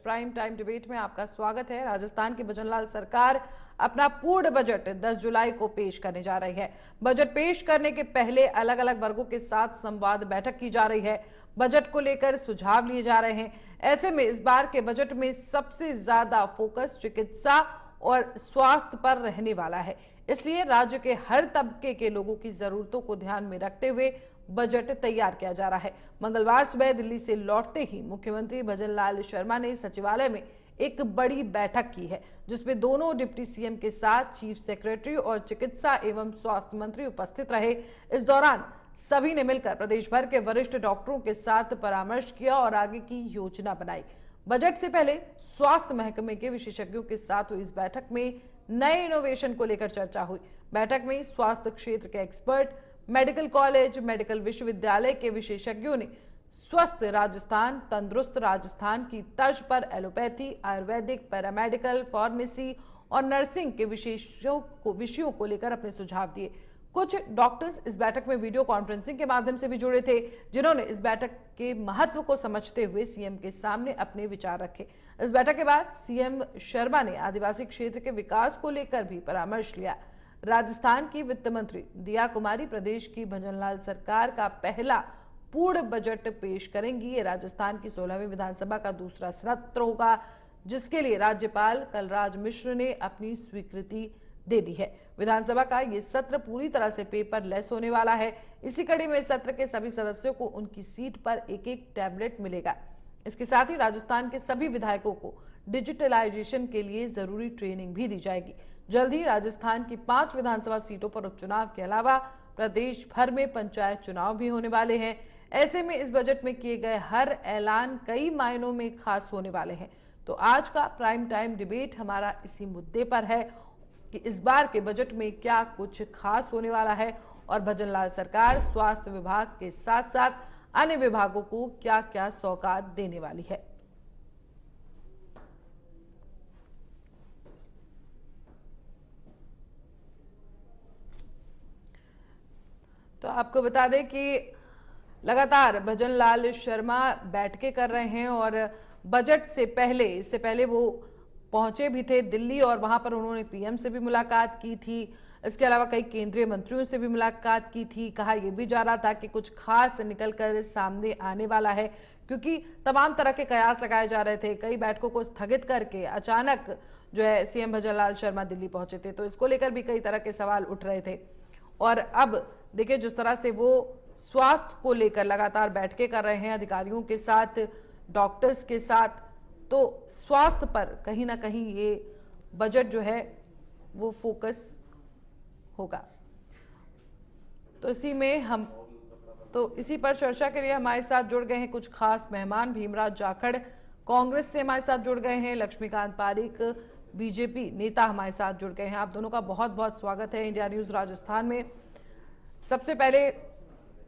Prime time debate में आपका स्वागत है। राजस्थान की भजनलाल सरकार अपना पूर्ण बजट 10 जुलाई को पेश करने जा रही है। बजट पेश करने के पहले अलग अलग वर्गों के साथ संवाद बैठक की जा रही है। बजट को लेकर सुझाव लिए जा रहे हैं। ऐसे में इस बार के बजट में सबसे ज्यादा फोकस चिकित्सा और स्वास्थ्य पर रहने वाला है। इसलिए राज्य के हर तबके के लोगों की जरूरतों को ध्यान में रखते हुए बजट तैयार किया जा रहा है। मंगलवार सुबह दिल्ली से लौटते ही मुख्यमंत्री भजनलाल शर्मा ने सचिवालय में एक बड़ी बैठक की है, जिसमें दोनों डिप्टी सीएम के साथ चीफ सेक्रेटरी और चिकित्सा एवं स्वास्थ्य मंत्री उपस्थित रहे। इस दौरान सभी ने मिलकर प्रदेश भर के वरिष्ठ डॉक्टरों के साथ परामर्श किया और आगे की योजना बनाई। बजट से पहले स्वास्थ्य महकमे के विशेषज्ञों के साथ हुई इस बैठक में नए इनोवेशन को लेकर चर्चा हुई। बैठक में स्वास्थ्य क्षेत्र के एक्सपर्ट, मेडिकल कॉलेज, मेडिकल विश्वविद्यालय के विशेषज्ञों ने स्वस्थ राजस्थान, तंदुरुस्त राजस्थान की तर्ज पर एलोपैथी, आयुर्वेदिक, पैरामेडिकल, फार्मेसी और नर्सिंग के विषयों को लेकर अपने सुझाव दिए। कुछ डॉक्टर्स इस बैठक में वीडियो कॉन्फ्रेंसिंग के माध्यम से भी जुड़े थे, जिन्होंने इस बैठक के महत्व को समझते हुए सीएम के सामने अपने विचार रखे। इस बैठक के बाद सीएम शर्मा ने आदिवासी क्षेत्र के विकास को लेकर भी परामर्श लिया। राजस्थान की वित्त मंत्री दिया कुमारी प्रदेश की भजनलाल सरकार का पहला पूर्ण बजट पेश करेंगी। ये राजस्थान की 16वीं विधानसभा का दूसरा सत्र होगा, जिसके लिए राज्यपाल कलराज मिश्र ने अपनी स्वीकृति दे दी है। विधानसभा का ये सत्र पूरी तरह से पेपरलेस होने वाला है। इसी कड़ी में सत्र के सभी सदस्यों को उनकी सीट पर एक एक टैबलेट मिलेगा। इसके साथ ही राजस्थान के सभी विधायकों को डिजिटलाइजेशन के लिए जरूरी ट्रेनिंग भी दी जाएगी। जल्द ही राजस्थान की 5 विधानसभा सीटों पर उपचुनाव के अलावा प्रदेश भर में पंचायत चुनाव भी होने वाले हैं। ऐसे में इस बजट में किए गए हर ऐलान कई मायनों में खास होने वाले हैं। तो आज का प्राइम टाइम डिबेट हमारा इसी मुद्दे पर है कि इस बार के बजट में क्या कुछ खास होने वाला है और भजनलाल सरकार स्वास्थ्य विभाग के साथ साथ अन्य विभागों को क्या क्या सौगात देने वाली है। तो आपको बता दें कि लगातार भजनलाल शर्मा बैठकें कर रहे हैं और बजट से पहले, इससे पहले वो पहुंचे भी थे दिल्ली और वहां पर उन्होंने पीएम से भी मुलाकात की थी। इसके अलावा कई केंद्रीय मंत्रियों से भी मुलाकात की थी। कहा यह भी जा रहा था कि कुछ खास निकलकर सामने आने वाला है, क्योंकि तमाम तरह के कयास लगाए जा रहे थे। कई बैठकों को स्थगित करके अचानक जो है सीएम भजनलाल शर्मा दिल्ली पहुंचे थे, तो इसको लेकर भी कई तरह के सवाल उठ रहे थे। और अब देखिए जिस तरह से वो स्वास्थ्य को लेकर लगातार बैठकें कर रहे हैं अधिकारियों के साथ, डॉक्टर्स के साथ, तो स्वास्थ्य पर कहीं ना कहीं ये बजट जो है वो फोकस होगा। तो इसी पर चर्चा के लिए हमारे साथ जुड़ गए हैं कुछ खास मेहमान। भीमराज जाखड़ कांग्रेस से हमारे साथ जुड़ गए हैं, लक्ष्मीकांत पारिक बीजेपी नेता हमारे साथ जुड़ गए हैं। आप दोनों का बहुत बहुत स्वागत है इंडिया न्यूज राजस्थान में। सबसे पहले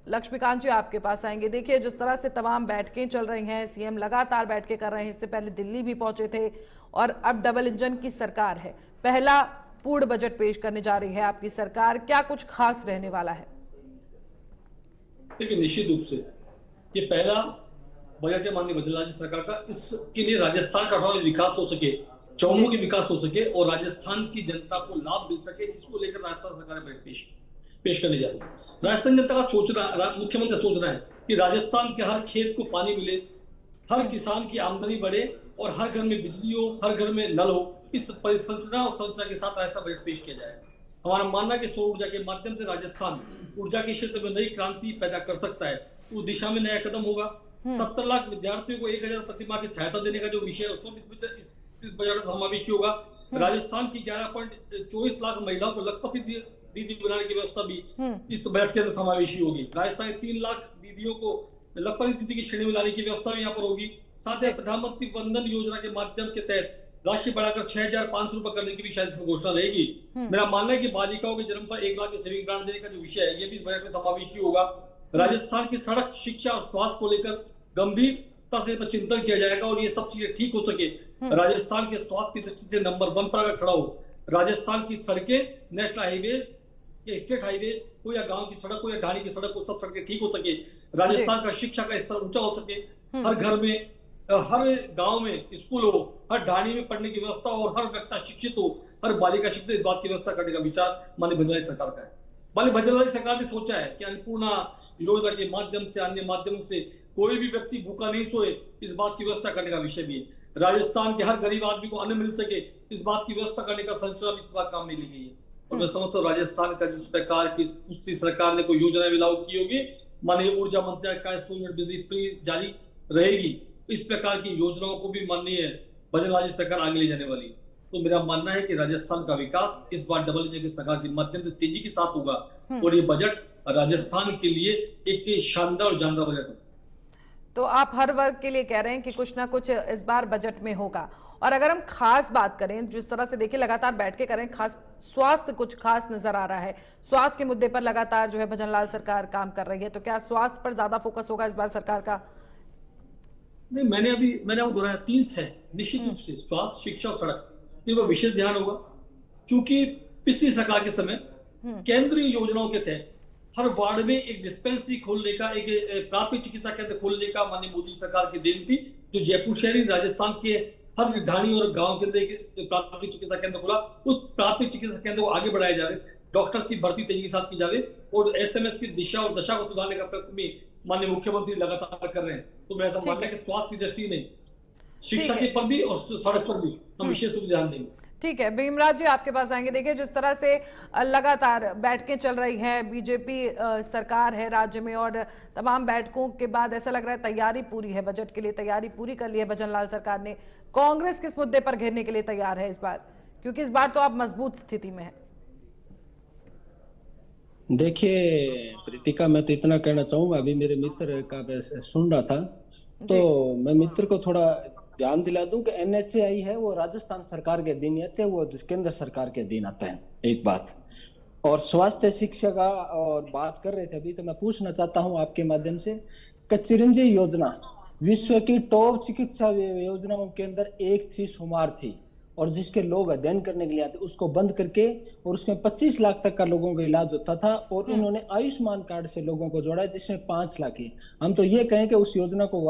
लक्ष्मीकांत जी आपके पास आएंगे। देखिए जिस तरह से तमाम बैठकें चल रही हैं, सीएम लगातार बैठकें कर रहे हैं, इससे पहले दिल्ली भी पहुंचे थे और अब डबल इंजन की सरकार है, पहला पूर्ण बजट पेश करने जा रही है आपकी सरकार, क्या कुछ खास रहने वाला है? देखिए निश्चित रूप से ये पहला बजट है माननीय भजनलाल जी सरकार का। इसके लिए राजस्थान का विकास हो सके, चौमुखी विकास हो सके और राजस्थान की जनता को लाभ मिल सके, इसको लेकर राजस्थान सरकार ने बजट पेश करने जा रही है। राजस्थान जनता का मुख्यमंत्री सोच रहा है कि राजस्थान के हर खेत को पानी मिले, हर किसान की आमदनी बढ़े और हर घर में बिजली हो, हर घर में नल हो। इस परिसंरचना और संरचना के साथ राजस्थान बजट पेश किया जाए। हमारा मानना है कि सौर ऊर्जा के माध्यम से राजस्थान ऊर्जा के क्षेत्र में नई क्रांति पैदा कर सकता है। उस दिशा में नया कदम होगा। 70 लाख विद्यार्थियों को 1000 प्रति माह की सहायता देने का जो विषय है उसको इस बजट में समावेश होगा। राजस्थान की 11.24 लाख महिलाओं को लखपति दीदी बनाने की व्यवस्था भी इस बजट के अंदर समावेशी होगी। राजस्थान की 3 लाख दीदियों को लखपति दीदी की श्रेणी में लाने की व्यवस्था भी यहाँ पर होगी। साथ ही प्रधानमंत्री वंदन योजना के माध्यम के तहत राशि बढ़ाकर 6500 रुपए करने की भी शायद घोषणा रहेगी। मेरा मानना है कि बालिकाओं के जन्म पर 1 लाख की सेविंग ग्रांट देने का जो विषय है ये भी इस बजट में समावेशी होगा। राजस्थान की सड़क, शिक्षा और स्वास्थ्य को लेकर गंभीरता से चिंतन किया जाएगा और ये सब चीजें ठीक हो सके। राजस्थान के स्वास्थ्य की दृष्टि से नंबर 1 पर अगर खड़ा हो, राजस्थान की सड़कें, नेशनल हाईवेज या स्टेट हाईवेज हो या गांव की सड़क हो या ढाणी की सड़क हो, सब सड़कें ठीक हो सके। राजस्थान का शिक्षा का स्तर ऊंचा हो सके, हर घर में हर गांव में स्कूल हो, हर ढाणी में पढ़ने की व्यवस्था हो और हर व्यक्ति शिक्षित हो, हर बालिका शिक्षित, इस बात की व्यवस्था करने का विचार माननीय भजनलाल सरकार का है। माननीय भजनलाल सरकार ने सोचा है कि अन्नपूर्णा योजना के माध्यम से, अन्य माध्यमों से कोई भी व्यक्ति भूखा नहीं सोए, इस बात की व्यवस्था करने का विषय भी है। राजस्थान के हर गरीब आदमी को अन्न मिल सके, इस बात की व्यवस्था करने का संरचना भी इस बात काम में ली गई है। और मैं समझता हूँ राजस्थान का जिस प्रकार की उसकी सरकार ने कोई योजना भी लागू की होगी, माननीय ऊर्जा मंत्रालय का 100 यूनिट बिजली फ्री जारी रहेगी, इस प्रकार की योजनाओं को भी माननीय भजनलाल जी सरकार आगे ले जाने वाली है। तो मेरा मानना है कि राजस्थान का विकास इस बार डबल इंजन की सरकार के माध्यम से तेजी के साथ होगा और ये बजट राजस्थान के लिए एक शानदार और जानदार बजट है। तो आप हर वर्ग के लिए कह रहे हैं कि कुछ ना कुछ इस बार बजट में होगा। और अगर हम खास बात करें, जिस तरह से देखिए लगातार बैठ के करें, खास स्वास्थ्य कुछ खास नजर आ रहा है, स्वास्थ्य के मुद्दे पर लगातार जो है भजनलाल सरकार काम कर रही है, तो क्या स्वास्थ्य पर ज्यादा फोकस होगा इस बार सरकार का? नहीं, मैंने आपको दोहराया 3 है निश्चित रूप से, स्वास्थ्य, शिक्षा और सड़क, ये वो विशेष ध्यान होगा। क्योंकि पिछली सरकार के समय केंद्रीय योजनाओं के तहत हर वार्ड में एक डिस्पेंसरी खोलने का, एक प्राथमिक चिकित्सा केंद्र खोलने का माननीय मोदी सरकार की देन थी, जो जयपुर शहर राजस्थान के हर ढाणी और गांव के अंदर एक प्राथमिक चिकित्सा केंद्र खोला। उस प्राथमिक चिकित्सा केंद्र को आगे बढ़ाया जाए, डॉक्टर की भर्ती तेजी के साथ की जाए और एसएमएस की दिशा और दशा को सुधारने का प्रयत्न भी माननीय मुख्यमंत्री लगातार कर रहे हैं। तो मेरा मानना है कि स्वास्थ्य की दृष्टि में, शिक्षा के पर भी और सड़क पर भी हम विशेष रूप से ध्यान देंगे। ठीक है, भीमराज जी आपके पास आएंगे। देखिए जिस तरह से लगातार बैठकें चल रही हैं, बीजेपी सरकार है राज्य में और तमाम बैठकों के बाद ऐसा लग रहा है तैयारी पूरी है, बजट के लिए तैयारी पूरी कर ली है भजनलाल सरकार ने। कांग्रेस किस मुद्दे पर घेरने के लिए तैयार है इस बार, क्योंकि इस बार तो आप मजबूत स्थिति में है? देखिए प्रीतिका, मैं तो इतना कहना चाहूंगा, अभी मेरे मित्र का सुन रहा था तो मैं मित्र को थोड़ा ध्यान दिला दूं कि एनएचएआई है वो राजस्थान सरकार के अधीन आते हैं, वो केंद्र सरकार के अधीन आता है, एक बात। और स्वास्थ्य शिक्षा का और बात कर रहे थे अभी, तो मैं पूछना चाहता हूं आपके माध्यम से, चिरंजीवी योजना विश्व की टॉप चिकित्सा योजनाओं के अंदर एक थी, शुमार थी, और जिसके लोग अध्ययन करने के लिए आते उसको बंद करके, और उसमें 25 लाख तक का लोगों का इलाज होता था, और उन्होंने आयुष्मान कार्ड से लोगों को जोड़ा जिसमें 5 लाख है। हम तो ये कहें कि उस योजना को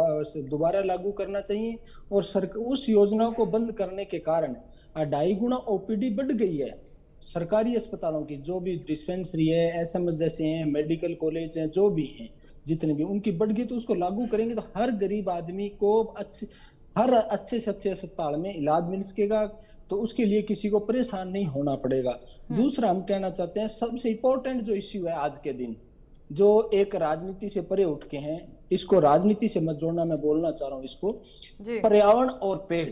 दोबारा लागू करना चाहिए, और उस योजना को बंद करने के कारण 2.5 गुना ओपीडी बढ़ गई है सरकारी अस्पतालों की, जो भी डिस्पेंसरी है, एसएमएस जैसे हैं, मेडिकल कॉलेज हैं, जो भी हैं, जितने भी उनकी बढ़ गई। तो उसको लागू करेंगे तो हर गरीब आदमी को हर अच्छे से अच्छे अस्पताल में इलाज मिल सकेगा, तो उसके लिए किसी को परेशान नहीं होना पड़ेगा। दूसरा हम कहना चाहते हैं, सबसे इंपॉर्टेंट जो इश्यू है आज के दिन, जो एक राजनीति से परे उठ के हैं, इसको राजनीति से मत जोड़ना, मैं बोलना चाह रहा हूँ इसको, पर्यावरण और पेड़,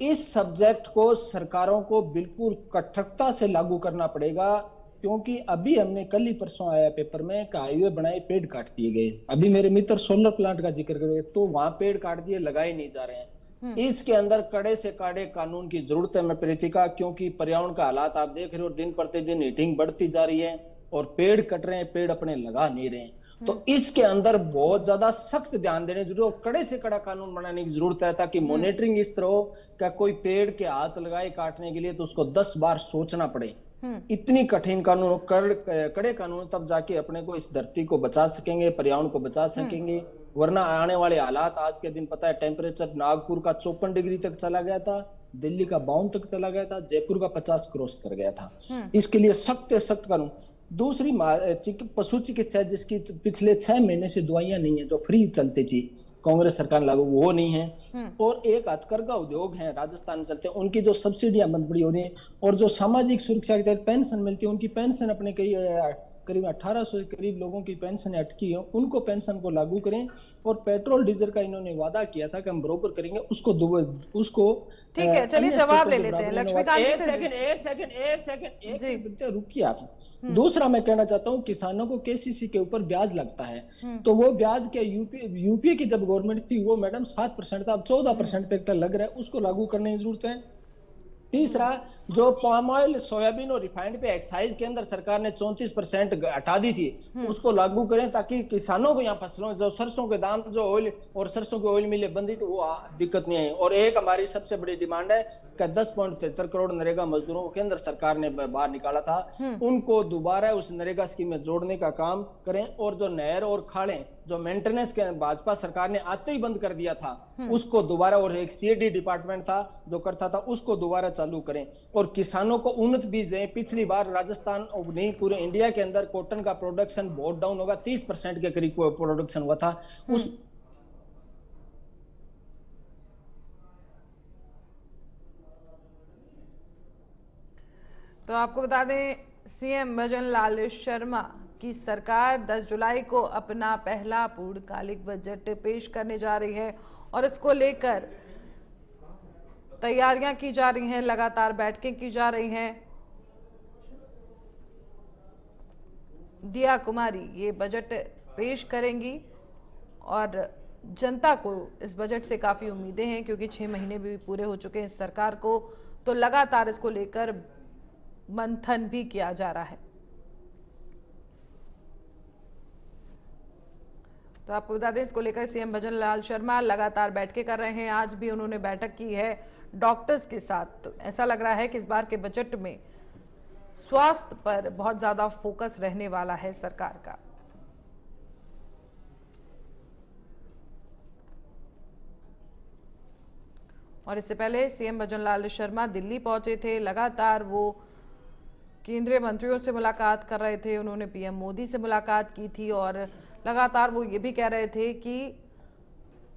इस सब्जेक्ट को सरकारों को बिल्कुल कठोरता से लागू करना पड़ेगा। क्योंकि अभी हमने कल ही परसों आया पेपर में कि हाईवे बनाए, पेड़ काट दिए गए। अभी मेरे मित्र सोलर प्लांट का जिक्र कर रहे, तो वहां पेड़ काट दिए, लगाए नहीं जा रहे हैं। इसके अंदर कड़े से कड़े कानून की जरूरत है मैं प्रीतिका, क्योंकि पर्यावरण का हालात आप देख रहे हो, दिन प्रतिदिन हीटिंग बढ़ती जा रही है और पेड़ कट रहे हैं, पेड़ अपने लगा नहीं रहे हैं। तो इसके अंदर बहुत ज्यादा सख्त ध्यान देने जरूर, कड़े से कड़ा कानून बनाने की जरूरत है, ताकि मॉनिटरिंग इस तरह हो कि कोई पेड़ के हाथ लगाए काटने के लिए तो उसको 10 बार सोचना पड़े। इतनी कठिन कानून, कड़े कानून, तब जाके अपने को इस धरती को बचा सकेंगे, पर्यावरण को बचा सकेंगे। वरना आने वाले हालात, आज के दिन पता है टेम्परेचर नागपुर का 54 डिग्री तक चला गया था, दिल्ली का 52 तक चला गया था, जयपुर का 50 क्रॉस कर गया था। इसके लिए सख्त सख्त कानून। दूसरी पशु चिकित्सा, जिसकी पिछले 6 महीने से दवाइयां नहीं है, जो फ्री चलती थी कांग्रेस सरकार लागू, वो नहीं है। और एक हथकरघा उद्योग है राजस्थान में चलते हैं, उनकी जो सब्सिडियां बंद पड़ी हो रही है, और जो सामाजिक सुरक्षा के तहत पेंशन मिलती है, उनकी पेंशन अपने कई करीब 1800 के करीब लोगों की पेंशन अटकी है, उनको पेंशन को लागू करें। और पेट्रोल डीजल का इन्होंने वादा किया था कि हम बरोबर करेंगे, उसको ठीक है, चलिए जवाब ले लेते हैं लक्ष्मीकांत। एक सेकंड रुकिए आप। दूसरा मैं कहना चाहता हूँ, किसानों को केसीसी के ऊपर ब्याज लगता है, तो वो ब्याज क्या यूपीए की जब गवर्नमेंट थी वो मैडम 7% था, अब 14% तक लग रहा है, उसको लागू करने की जरूरत है। तीसरा, जो पाम ऑयल, सोयाबीन और रिफाइंड पे एक्साइज के अंदर सरकार ने 34% हटा दी थी, उसको लागू करें, ताकि किसानों को यहाँ फसलों, जो सरसों के दाम, जो ऑयल और सरसों के ऑयल मिले बंदी, तो वो दिक्कत नहीं है। और एक हमारी सबसे बड़ी डिमांड है का 10.73 करोड़ नरेगा मजदूरों को केंद्र सरकार ने बाहर निकाला था, उनको दोबारा उस नरेगा स्कीम में जोड़ने का काम करें। और जो नहर और खाड़ें जो मेंटेनेंस के भाजपा सरकार ने आते ही बंद कर दिया था, उसको दोबारा, और एक सीएडी डिपार्टमेंट था जो करता था, उसको दोबारा चालू करें। और किसानों को उन्नत बीज दें। पिछली बार राजस्थान और नहीं पूरे इंडिया के अंदर कॉटन का प्रोडक्शन बहुत डाउन होगा, 30% के करीब प्रोडक्शन हुआ था। उस तो आपको बता दें, सीएम भजन लाल शर्मा की सरकार 10 जुलाई को अपना पहला पूर्णकालिक बजट पेश करने जा रही है और इसको लेकर तैयारियां की जा रही हैं, लगातार बैठकें की जा रही हैं। दिया कुमारी ये बजट पेश करेंगी और जनता को इस बजट से काफी उम्मीदें हैं, क्योंकि 6 महीने भी पूरे हो चुके हैं इस सरकार को, तो लगातार इसको लेकर मंथन भी किया जा रहा है। तो आपको बता दें, इसको लेकर सीएम भजन लाल शर्मा लगातार बैठकें कर रहे हैं। आज भी उन्होंने बैठक की है डॉक्टर्स के साथ। तो ऐसा लग रहा है कि इस बार के बजट में स्वास्थ्य पर बहुत ज्यादा फोकस रहने वाला है सरकार का। और इससे पहले सीएम भजन लाल शर्मा दिल्ली पहुंचे थे। लगातार वो केंद्रीय मंत्रियों से मुलाकात कर रहे थे। उन्होंने पीएम मोदी से मुलाकात की थी और लगातार वो ये भी कह रहे थे कि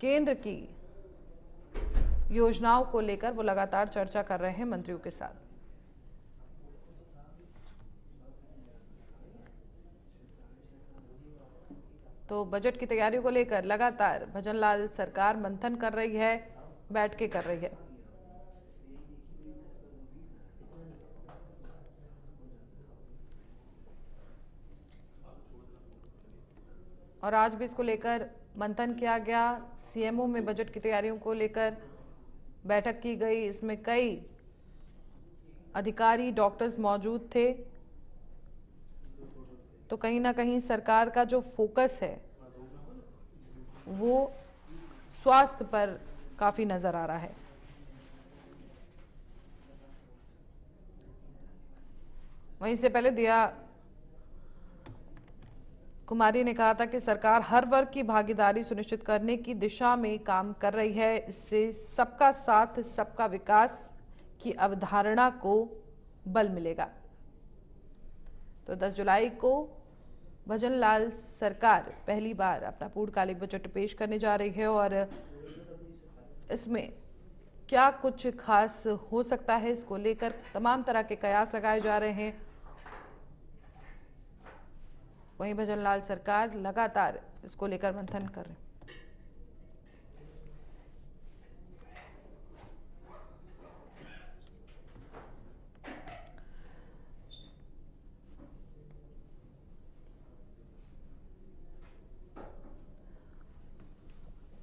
केंद्र की योजनाओं को लेकर वो लगातार चर्चा कर रहे हैं मंत्रियों के साथ। तो बजट की तैयारियों को लेकर लगातार भजन लाल सरकार मंथन कर रही है, बैठकें कर रही है। और आज भी इसको लेकर मंथन किया गया। सीएमओ में बजट की तैयारियों को लेकर बैठक की गई। इसमें कई अधिकारी, डॉक्टर्स मौजूद थे। तो कहीं ना कहीं सरकार का जो फोकस है वो स्वास्थ्य पर काफी नजर आ रहा है। वहीं से पहले दिया कुमारी ने कहा था कि सरकार हर वर्ग की भागीदारी सुनिश्चित करने की दिशा में काम कर रही है। इससे सबका साथ सबका विकास की अवधारणा को बल मिलेगा। तो 10 जुलाई को भजन लाल सरकार पहली बार अपना पूर्णकालिक बजट पेश करने जा रही है और इसमें क्या कुछ खास हो सकता है, इसको लेकर तमाम तरह के कयास लगाए जा रहे हैं। वहीं भजन लाल सरकार लगातार इसको लेकर मंथन कर रहे हैं।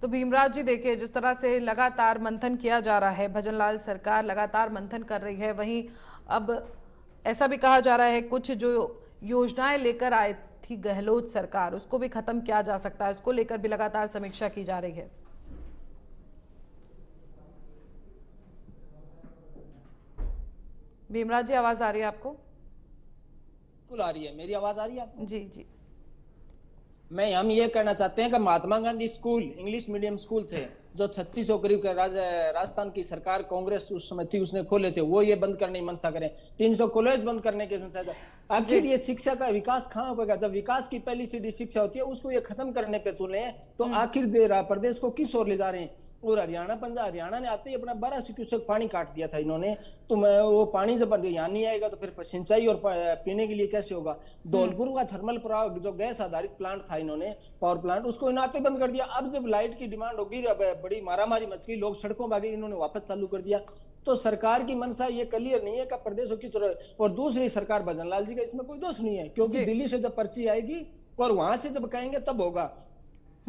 तो भीमराज जी देखिए, जिस तरह से लगातार मंथन किया जा रहा है, भजन लाल सरकार लगातार मंथन कर रही है। वहीं अब ऐसा भी कहा जा रहा है कुछ जो योजनाएं लेकर आए थी गहलोत सरकार, उसको भी खत्म किया जा सकता है। उसको लेकर भी लगातार समीक्षा की जा रही है। भीमराज जी, आवाज आ रही है आपको? बिल्कुल आ रही है। मेरी आवाज आ रही है आपको? जी जी। हम ये कहना चाहते हैं कि Mahatma Gandhi school, English medium school थे जो 3600 करीब के राजस्थान की सरकार कांग्रेस उस समय थी, उसने खोले थे, वो ये बंद करने की मंशा करें। 300 कॉलेज बंद करने के मंशा। आखिर ये शिक्षा का विकास कहाँ होगा? जब विकास की पहली सीढ़ी शिक्षा होती है, उसको ये खत्म करने पे तुले तो आखिर प्रदेश को किस ओर ले जा रहे हैं? और हरियाणा ने आते ही अपना 1200 क्यूसेक पानी काट दिया था इन्होंने। तो वो पानी जब यहाँ नहीं आएगा तो फिर सिंचाई और पीने के लिए कैसे होगा? धौलपुर का थर्मल पावर जो गैस आधारित प्लांट था इन्होंने, पावर प्लांट, उसको इन्होंने बंद कर दिया। अब जब लाइट की डिमांड होगी, बड़ी मारामारी मच गई, लोग सड़कों पर आ गए, इन्होंने वापस चालू कर दिया। तो सरकार की मंशा ये क्लियर नहीं है कि प्रदेशों की जरूरत। और दूसरी सरकार भजन लाल जी का इसमें कोई दोष नहीं है, क्योंकि दिल्ली से जब पर्ची आएगी और वहां से जब कहेंगे तब होगा।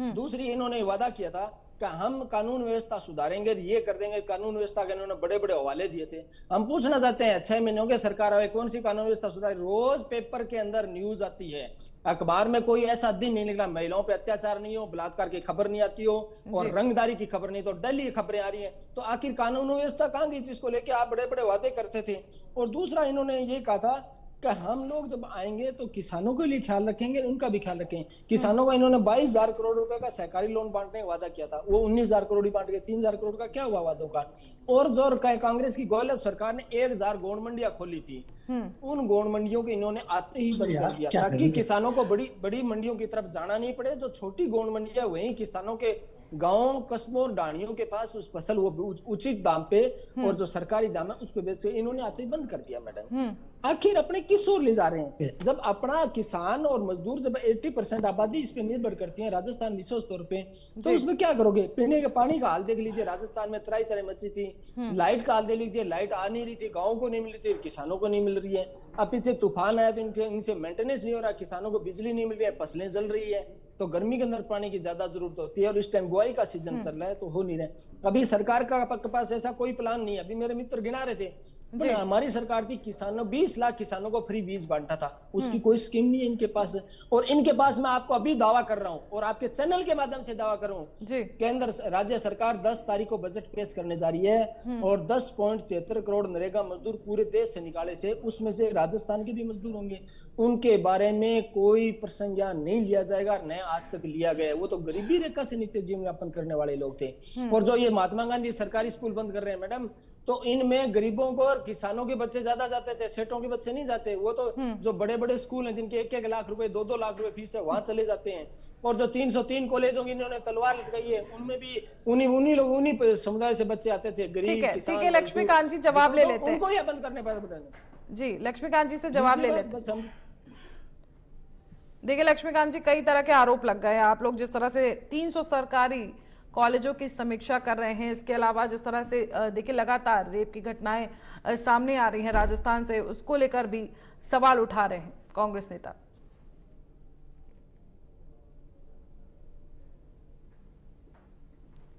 दूसरी, इन्होंने वादा किया था कि हम कानून व्यवस्था सुधारेंगे, ये कर देंगे। कानून व्यवस्था के इन्होंने बड़े बड़े हवाले दिए थे। हम पूछना चाहते हैं 6 महीनों के सरकार आए, कौन सी कानून व्यवस्था सुधारी? रोज पेपर के अंदर न्यूज आती है, अखबार में कोई ऐसा दिन नहीं निकला महिलाओं पे अत्याचार नहीं हो, बलात्कार की खबर नहीं आती हो और रंगदारी की खबर नहीं, तो डेली खबरें आ रही है। तो आखिर कानून व्यवस्था कहां गई जिसको लेके आप बड़े बड़े वादे करते थे? और दूसरा इन्होंने ये कहा था कि हम लोग जब आएंगे तो किसानों के लिए ख्याल रखेंगे, उनका भी ख्याल रखेंगे। किसानों को इन्होंने 22,000 करोड़ रुपए का सहकारी लोन बांटने का वादा किया था, वो 19,000 करोड़ ही बांट गए। 3,000 करोड़ का क्या हुआ वादों का? और जो कांग्रेस की गौरव सरकार ने 1,000 गोंड मंडियां खोली थी, उन गोंड मंडियों को इन्होंने आते ही बंद कर दिया ताकि किसानों को बड़ी बड़ी मंडियों की तरफ जाना नहीं पड़े। जो छोटी गोंड मंडियां वहीं किसानों के गांव कस्बों और डाणियों के पास उस फसल वो उचित दाम पे और जो सरकारी दाम है उस पे बेच, इन्होंने आते ही बंद कर दिया। मैडम आखिर अपने किस ओर ले जा रहे हैं? जब अपना किसान और मजदूर जब 80% आबादी इस पे निर्भर करती है, राजस्थान विशेष तौर पे, तो इसमें क्या करोगे? पीने के पानी का हाल देख लीजिए, राजस्थान में त्राही तरह मची थी। लाइट का हाल देख लीजिए, लाइट आ नहीं रही थी, गाँव को नहीं मिल रही थी, किसानों को नहीं मिल रही है। अब पीछे तूफान आया तो इनसे मेंटेनेंस नहीं हो रहा, किसानों को बिजली नहीं मिल रही है, फसलें जल रही है। तो गर्मी के अंदर पानी की ज्यादा जरूरत होती है और इस टाइम बुआई का सीजन चल रहा है तो हो नहीं रहा। अभी सरकार का पास ऐसा कोई प्लान नहीं है। अभी मेरे मित्र गिना रहे थे, तो हमारी सरकार थी, किसानों 20 लाख किसानों को फ्री बीज बांटा था, उसकी कोई स्कीम नहीं है इनके पास। और इनके पास मैं आपको अभी दावा कर रहा हूं और आपके चैनल के माध्यम से दावा कर रहा हूं, केंद्र राज्य सरकार 10 तारीख को बजट पेश करने जा रही है और 10.73 करोड़ नरेगा मजदूर पूरे देश से निकाले से, उसमें से राजस्थान के भी मजदूर होंगे। उनके बारे में कोई प्रसंग यहाँ नहीं लिया जाएगा, न आज तक लिया गया। वो तो गरीबी रेखा से नीचे जीवन यापन करने वाले लोग थे। और जो ये महात्मा गांधी सरकारी स्कूल बंद कर रहे हैं मैडम, तो इनमें गरीबों को और किसानों के बच्चे ज्यादा जाते थे, सेठों के बच्चे नहीं जाते। वो तो जो बड़े बड़े स्कूल हैं जिनके 1-1 लाख रुपए 2-2 लाख रुपए फीस है, वहां चले जाते हैं। और जो 303 कॉलेजों की इन्होंने तलवार लटकाई है, उनमें भी उन्हीं समुदाय से बच्चे आते थे, गरीब किसान। ठीक है लक्ष्मीकांत जी, जवाब ले लेते हैं। उनको यह बंद करने पर जी लक्ष्मीकांत जी से जवाब ले लेते हैं। देखिए लक्ष्मीकांत जी, कई तरह के आरोप लग गए। आप लोग जिस तरह से 300 सरकारी कॉलेजों की समीक्षा कर रहे हैं, इसके अलावा जिस तरह से देखिए लगातार रेप की घटनाएं सामने आ रही हैं राजस्थान से, उसको लेकर भी सवाल उठा रहे हैं कांग्रेस नेता।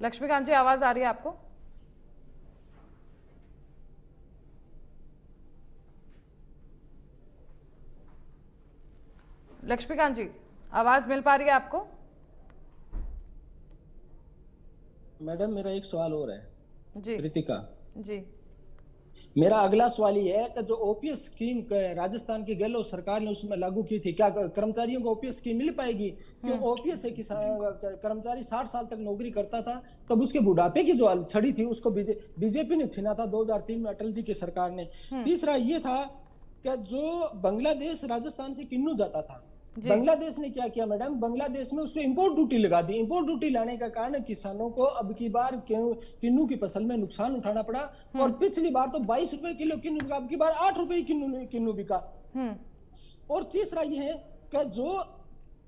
लक्ष्मीकांत जी, आवाज आ रही है आपको? लक्ष्मीकांत जी, आवाज मिल पा रही है आपको? मैडम मेरा एक सवाल और है जी रितिका जी। मेरा अगला सवाल ये है कि जो ओपीएस स्कीम राजस्थान की गहलोत सरकार ने उसमें लागू की थी, क्या कर्मचारियों को ओपीएस स्कीम मिल पाएगी? क्यों ओपीएस कर्मचारी 60 साल तक नौकरी करता था, तब उसके बुढ़ापे की जो छड़ी थी उसको बीजेपी ने छीना था 2003 में अटल जी की सरकार ने। तीसरा ये था कि जो बांग्लादेश राजस्थान से किन्नू जाता था, बांग्लादेश ने क्या किया मैडम? बांग्लादेश में उसमें इंपोर्ट ड्यूटी लगा दी। इंपोर्ट ड्यूटी लाने का कारण किसानों को अब की बार किन्नू की फसल में नुकसान उठाना पड़ा। और पिछली बार तो 22 रुपए किलो किन्नू बिका, अब की बार 8 रुपए किन्नू बिका। और तीसरा ये है कि जो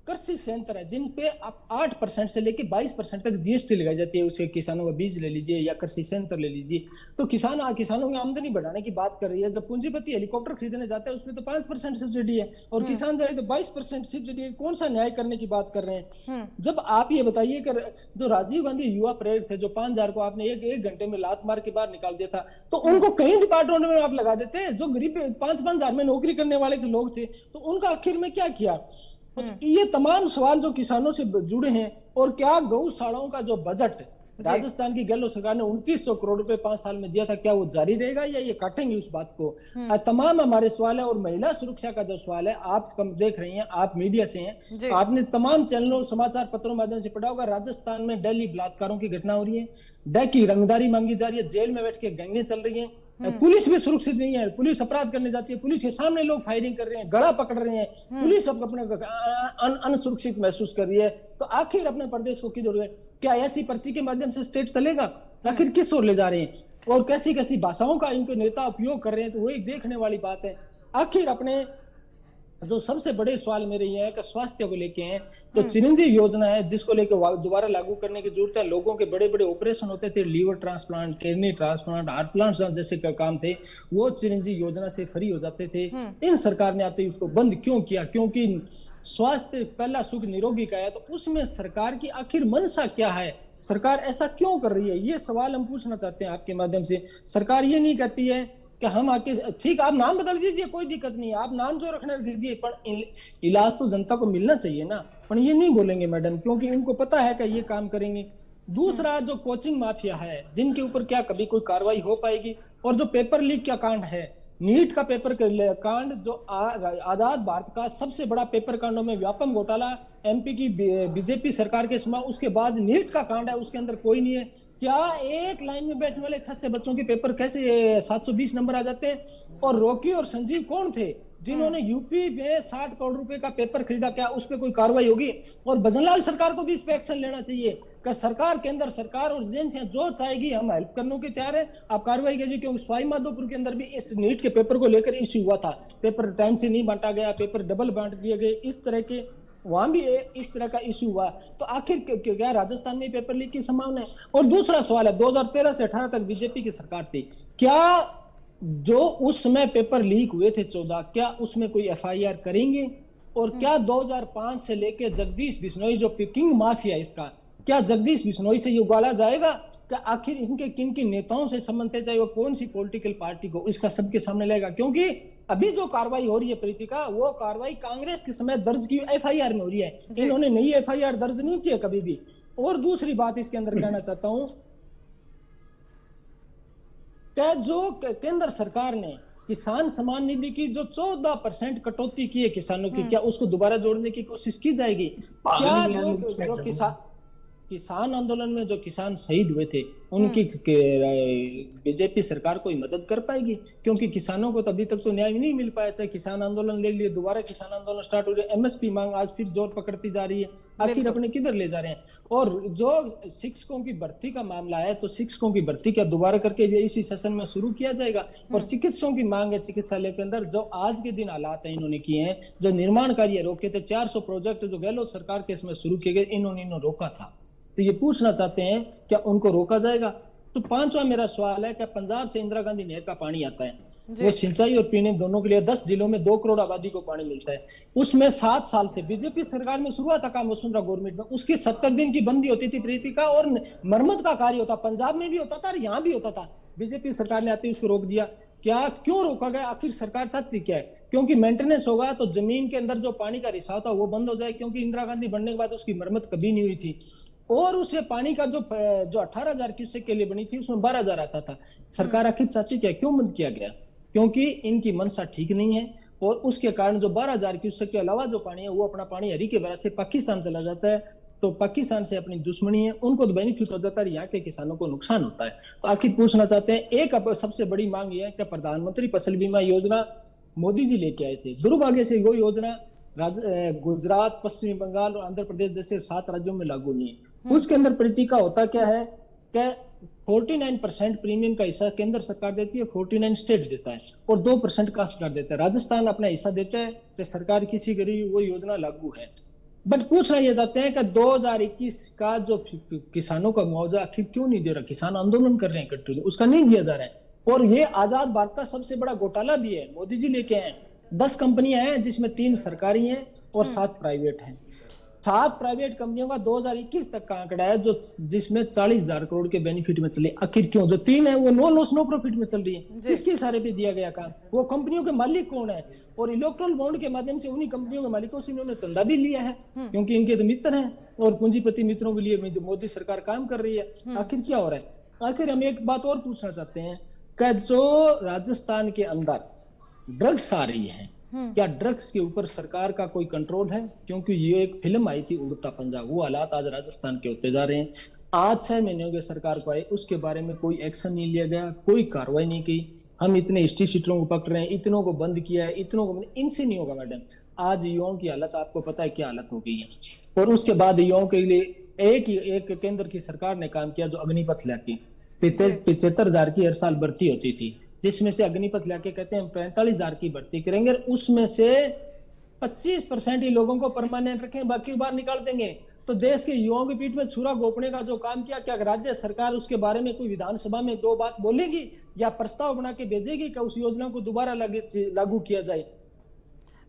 कृषि संयंत्र है जिन पे आप 8% से लेके 22% तक जीएसटी लगाई जाती है, उसे किसानों का बीज ले लीजिए या कृषि संयंत्र ले लीजिए, तो किसानों की आमदनी बढ़ाने की बात कर रही है। जब पूंजीपति हेलीकॉप्टर खरीदने जाते हैं उसमें तो 5% सब्सिडी है और किसान जाए तो 22% सब्सिडी है। कौन सा न्याय करने की बात कर रहे हैं? जब आप ये बताइए कि जो राजीव गांधी युवा प्रेरित थे, जो 5,000 को आपने एक घंटे में लात मार के बाहर निकाल दिया था, तो उनको कई डिपार्टमेंट में आप लगा देते। जो गरीब 5-5 हजार में नौकरी करने वाले लोग थे, तो उनका आखिर में क्या किया? ये तमाम सवाल जो किसानों से जुड़े हैं। और क्या गौशालाओं का जो बजट राजस्थान की गहलोत सरकार ने 2900 करोड़ रुपए 5 साल में दिया था, क्या वो जारी रहेगा या ये काटेंगे उस बात को? तमाम हमारे सवाल है। और महिला सुरक्षा का जो सवाल है, आप कम देख रही हैं, आप मीडिया से हैं, आपने तमाम चैनलों समाचार पत्रों माध्यम से पढ़ा होगा, राजस्थान में डेली बलात्कारों की घटना हो रही है, डे की रंगदारी मांगी जा रही है, जेल में बैठ के गैंगें चल रही है, पुलिस भी सुरक्षित नहीं है, पुलिस अपराध करने जाती है, पुलिस के सामने लोग फायरिंग कर रहे हैं, गला पकड़ रहे हैं, पुलिस अपने अनसुरक्षित महसूस कर रही है। तो आखिर अपने प्रदेश को किधर है? क्या ऐसी पर्ची के माध्यम से स्टेट चलेगा? आखिर किस ओर ले जा रहे हैं? और कैसी कैसी भाषाओं का इनके नेता उपयोग कर रहे हैं, तो वही देखने वाली बात है। आखिर अपने जो सबसे बड़े सवाल मेरे ये है कि स्वास्थ्य को लेके हैं, तो चिरंजीव योजना है जिसको लेके दोबारा लागू करने की जरूरत है। लोगों के बड़े बड़े ऑपरेशन होते थे, liver transplant, kidney transplant, heart plant जैसे काम थे, वो चिरंजीव योजना से फ्री हो जाते थे। इन सरकार ने आते ही उसको बंद क्यों किया? क्योंकि स्वास्थ्य पहला सुख निरोगी का है। तो उसमें सरकार की आखिर मंशा क्या है? सरकार ऐसा क्यों कर रही है, ये सवाल हम पूछना चाहते हैं आपके माध्यम से। सरकार ये नहीं कहती है कि हम आके, ठीक आप नाम बदल दीजिए, कोई दिक्कत नहीं है, आप नाम जो रखना दीजिए, पर इलाज तो जनता को मिलना चाहिए ना। पर ये नहीं बोलेंगे मैडम, क्योंकि इनको पता है कि ये काम करेंगे। दूसरा, जो कोचिंग माफिया है, जिनके ऊपर क्या कभी कोई कार्रवाई हो पाएगी, और जो पेपर लीक का कांड है, नीट का पेपर कांड, जो आजाद भारत का सबसे बड़ा पेपर कांडों में व्यापक घोटाला, एमपी की बीजेपी सरकार के समय, उसके बाद नीट का कांड है, उसके अंदर कोई नहीं है। क्या एक लाइन में बैठने वाले 6 बच्चों के पेपर कैसे 720 नंबर आ जाते हैं? और रॉकी और संजीव कौन थे जिन्होंने यूपी में 60 करोड़ रुपए का पेपर खरीदा? क्या उस पर कोई कार्रवाई होगी? और भजनलाल सरकार को भी इस पे एक्शन लेना चाहिए कि सरकार के अंदर, सरकार और एजेंसियां जो चाहेगी हम हेल्प करने के तैयार है, आप कार्रवाई कीजिए। क्योंकि सवाई माधोपुर के अंदर भी इस नीट के पेपर को लेकर इश्यू हुआ था, पेपर टाइम से नहीं बांटा गया, पेपर डबल बांट दिए गए, इस तरह के वहां भी इस तरह का इश्यू हुआ। तो आखिर क्या राजस्थान में पेपर लीक की संभावना है? और दूसरा सवाल है, 2013 से 18 तक बीजेपी की सरकार थी, क्या जो उस समय पेपर लीक हुए थे 14, क्या उसमें कोई एफआईआर करेंगे? और क्या 2005 से लेकर जगदीश बिश्नोई जो किंग माफिया इसका, क्या जगदीश बिश्नोई से ये उगाला जाएगा? क्या आखिर इनके किन किन नेताओं से संबंध है, चाहे वो कौन सी पॉलिटिकल पार्टी को, इसका सबके सामने लाएगा। क्योंकि अभी जो कार्रवाई हो रही है प्रीतिका, वो कार्रवाई कांग्रेस के समय दर्ज की एफआईआर में हो रही है, इन्होंने नई एफआईआर दर्ज नहीं की है कभी भी। और दूसरी बात इसके अंदर कहना चाहता हूं, क्या जो केंद्र सरकार ने किसान सम्मान निधि की जो 14% कटौती की है किसानों की, क्या उसको दोबारा जोड़ने की कोशिश की जाएगी? क्या जो किसान आंदोलन में जो किसान शहीद हुए थे, उनकी बीजेपी सरकार कोई मदद कर पाएगी? क्योंकि किसानों को तो अभी तक तो न्याय नहीं मिल पाया। चाहे किसान आंदोलन ले लिए, दोबारा किसान आंदोलन स्टार्ट हो रही है, एमएसपी मांग आज फिर जोर पकड़ती जा रही है, आखिर अपने किधर ले जा रहे हैं? और जो शिक्षकों की भर्ती का मामला है, तो शिक्षकों की भर्ती क्या दोबारा करके इसी सेशन में शुरू किया जाएगा? और चिकित्सकों की मांग है चिकित्सालय के अंदर, जो आज के दिन हालात है इन्होंने किए हैं, जो निर्माण कार्य रोके थे, 400 प्रोजेक्ट जो गहलोत सरकार के इसमें शुरू किए गए, इन्होंने रोका था। तो ये पूछना चाहते हैं क्या उनको रोका जाएगा? तो पांचवा मेरा सवाल है, क्या पंजाब से इंदिरा गांधी नहर का पानी आता है, वो सिंचाई और पीने दोनों के लिए 10 जिलों में 2 करोड़ आबादी को पानी मिलता है। उसमें 7 साल से बीजेपी सरकार में शुरू हुआ था काम, वसुंधरा गवर्नमेंट में, उसकी 70 दिन की बंदी होती थी प्रीतिका, और मरम्मत का कार्य होता, पंजाब में भी होता था और यहाँ भी होता था। बीजेपी सरकार ने आते ही उसको रोक दिया। क्या क्यों रोका गया? आखिर सरकार चाहती क्या है? क्योंकि मेंटेनेंस होगा तो जमीन के अंदर जो पानी का रिसाव था वो बंद हो जाए, क्योंकि इंदिरा गांधी बनने के बाद उसकी मरम्मत कभी नहीं हुई थी। और उससे पानी का जो 18,000 क्यूसेक के लिए बनी थी, उसमें 12,000 आता था। सरकार आखिर चाहती क्या? क्यों बंद किया गया? क्योंकि इनकी मंशा ठीक नहीं है, और उसके कारण जो 12,000 क्यूसेक के अलावा जो पानी है, वो अपना पानी हरी के वजह से पाकिस्तान चला जाता है। तो पाकिस्तान से अपनी दुश्मनी है, उनको तो बेनिफिट हो जाता है, यहाँ के किसानों को नुकसान होता है। तो आखिर पूछना चाहते हैं, एक सबसे बड़ी मांग यह है कि प्रधानमंत्री फसल बीमा योजना मोदी जी लेके आए थे, दुर्भाग्य से वो योजना गुजरात, पश्चिम बंगाल और आंध्र प्रदेश जैसे 7 राज्यों में लागू नहीं है। उसके अंदर प्रीतिका होता क्या है कि 49% प्रीमियम का हिस्सा केंद्र सरकार देती है, 49 स्टेट देता है, और 2% काश्तकार देता है। राजस्थान अपना हिस्सा देता है, तो सरकार किसी करी वो योजना लागू है। बट पूछना यह चाहते हैं कि 2021 का जो किसानों का मुआवजा आखिर क्यों नहीं दे रहा? किसान आंदोलन कर रहे हैं कंट्री, उसका नहीं दिया जा रहा है। और ये आजाद भारत का सबसे बड़ा घोटाला भी है, मोदी जी लेके आए। 10 कंपनियां हैं जिसमें 3 सरकारी हैं और 7 प्राइवेट हैं। 7 प्राइवेट कंपनियों का 2021 तक का आंकड़ा है, जो जिसमें 40,000 करोड़ के बेनिफिट में चली। आखिर क्यों? जो 3 है वो नो लॉस नो प्रॉफिट में चल रही है, किसके इशारे पे दिया गया काम? वो कंपनियों के मालिक कौन है? और इलेक्ट्रल बॉन्ड के माध्यम से उन्हीं कंपनियों के मालिकों से इन्होंने चंदा भी लिया है, क्योंकि इनके तो मित्र हैं, और पूंजीपति मित्रों के लिए मोदी सरकार काम कर रही है। आखिर क्या हो रहा है? आखिर हम एक बात और पूछना चाहते हैं कि जो राजस्थान के अंदर ड्रग्स आ रही है, क्या ड्रग्स के ऊपर सरकार का कोई कंट्रोल है? क्योंकि ये एक फिल्म आई थी उड़ता पंजा, वो हालात आज राजस्थान के होते जा रहे हैं। आज 6 महीने हो गए सरकार को आए, उसके बारे में कोई एक्शन नहीं लिया गया, कोई कार्रवाई नहीं की। हम इतने हिस्ट्री शीटरों को पकड़ रहे हैं, इतनों को बंद किया है, इतनों को इनसे नहीं होगा मैडम। आज युवाओं की हालत आपको पता है क्या हालत हो गई है। और उसके बाद युवाओं के लिए एक केंद्र की सरकार ने काम किया, जो अग्निपथ लाके 75,000 की हर साल भर्ती होती थी, जिसमें से अग्निपथ लाके कहते हैं 45,000 की भर्ती करेंगे, उसमें से 25% ही लोगों को परमानेंट रखें, बाकी बाहर निकाल देंगे। तो देश के युवाओं के पीठ में छुरा घोंपने का जो काम किया, क्या राज्य सरकार उसके बारे में कोई विधानसभा में 2 बात बोलेगी या प्रस्ताव बना के भेजेगी कि उस योजना को दोबारा लागू किया जाए?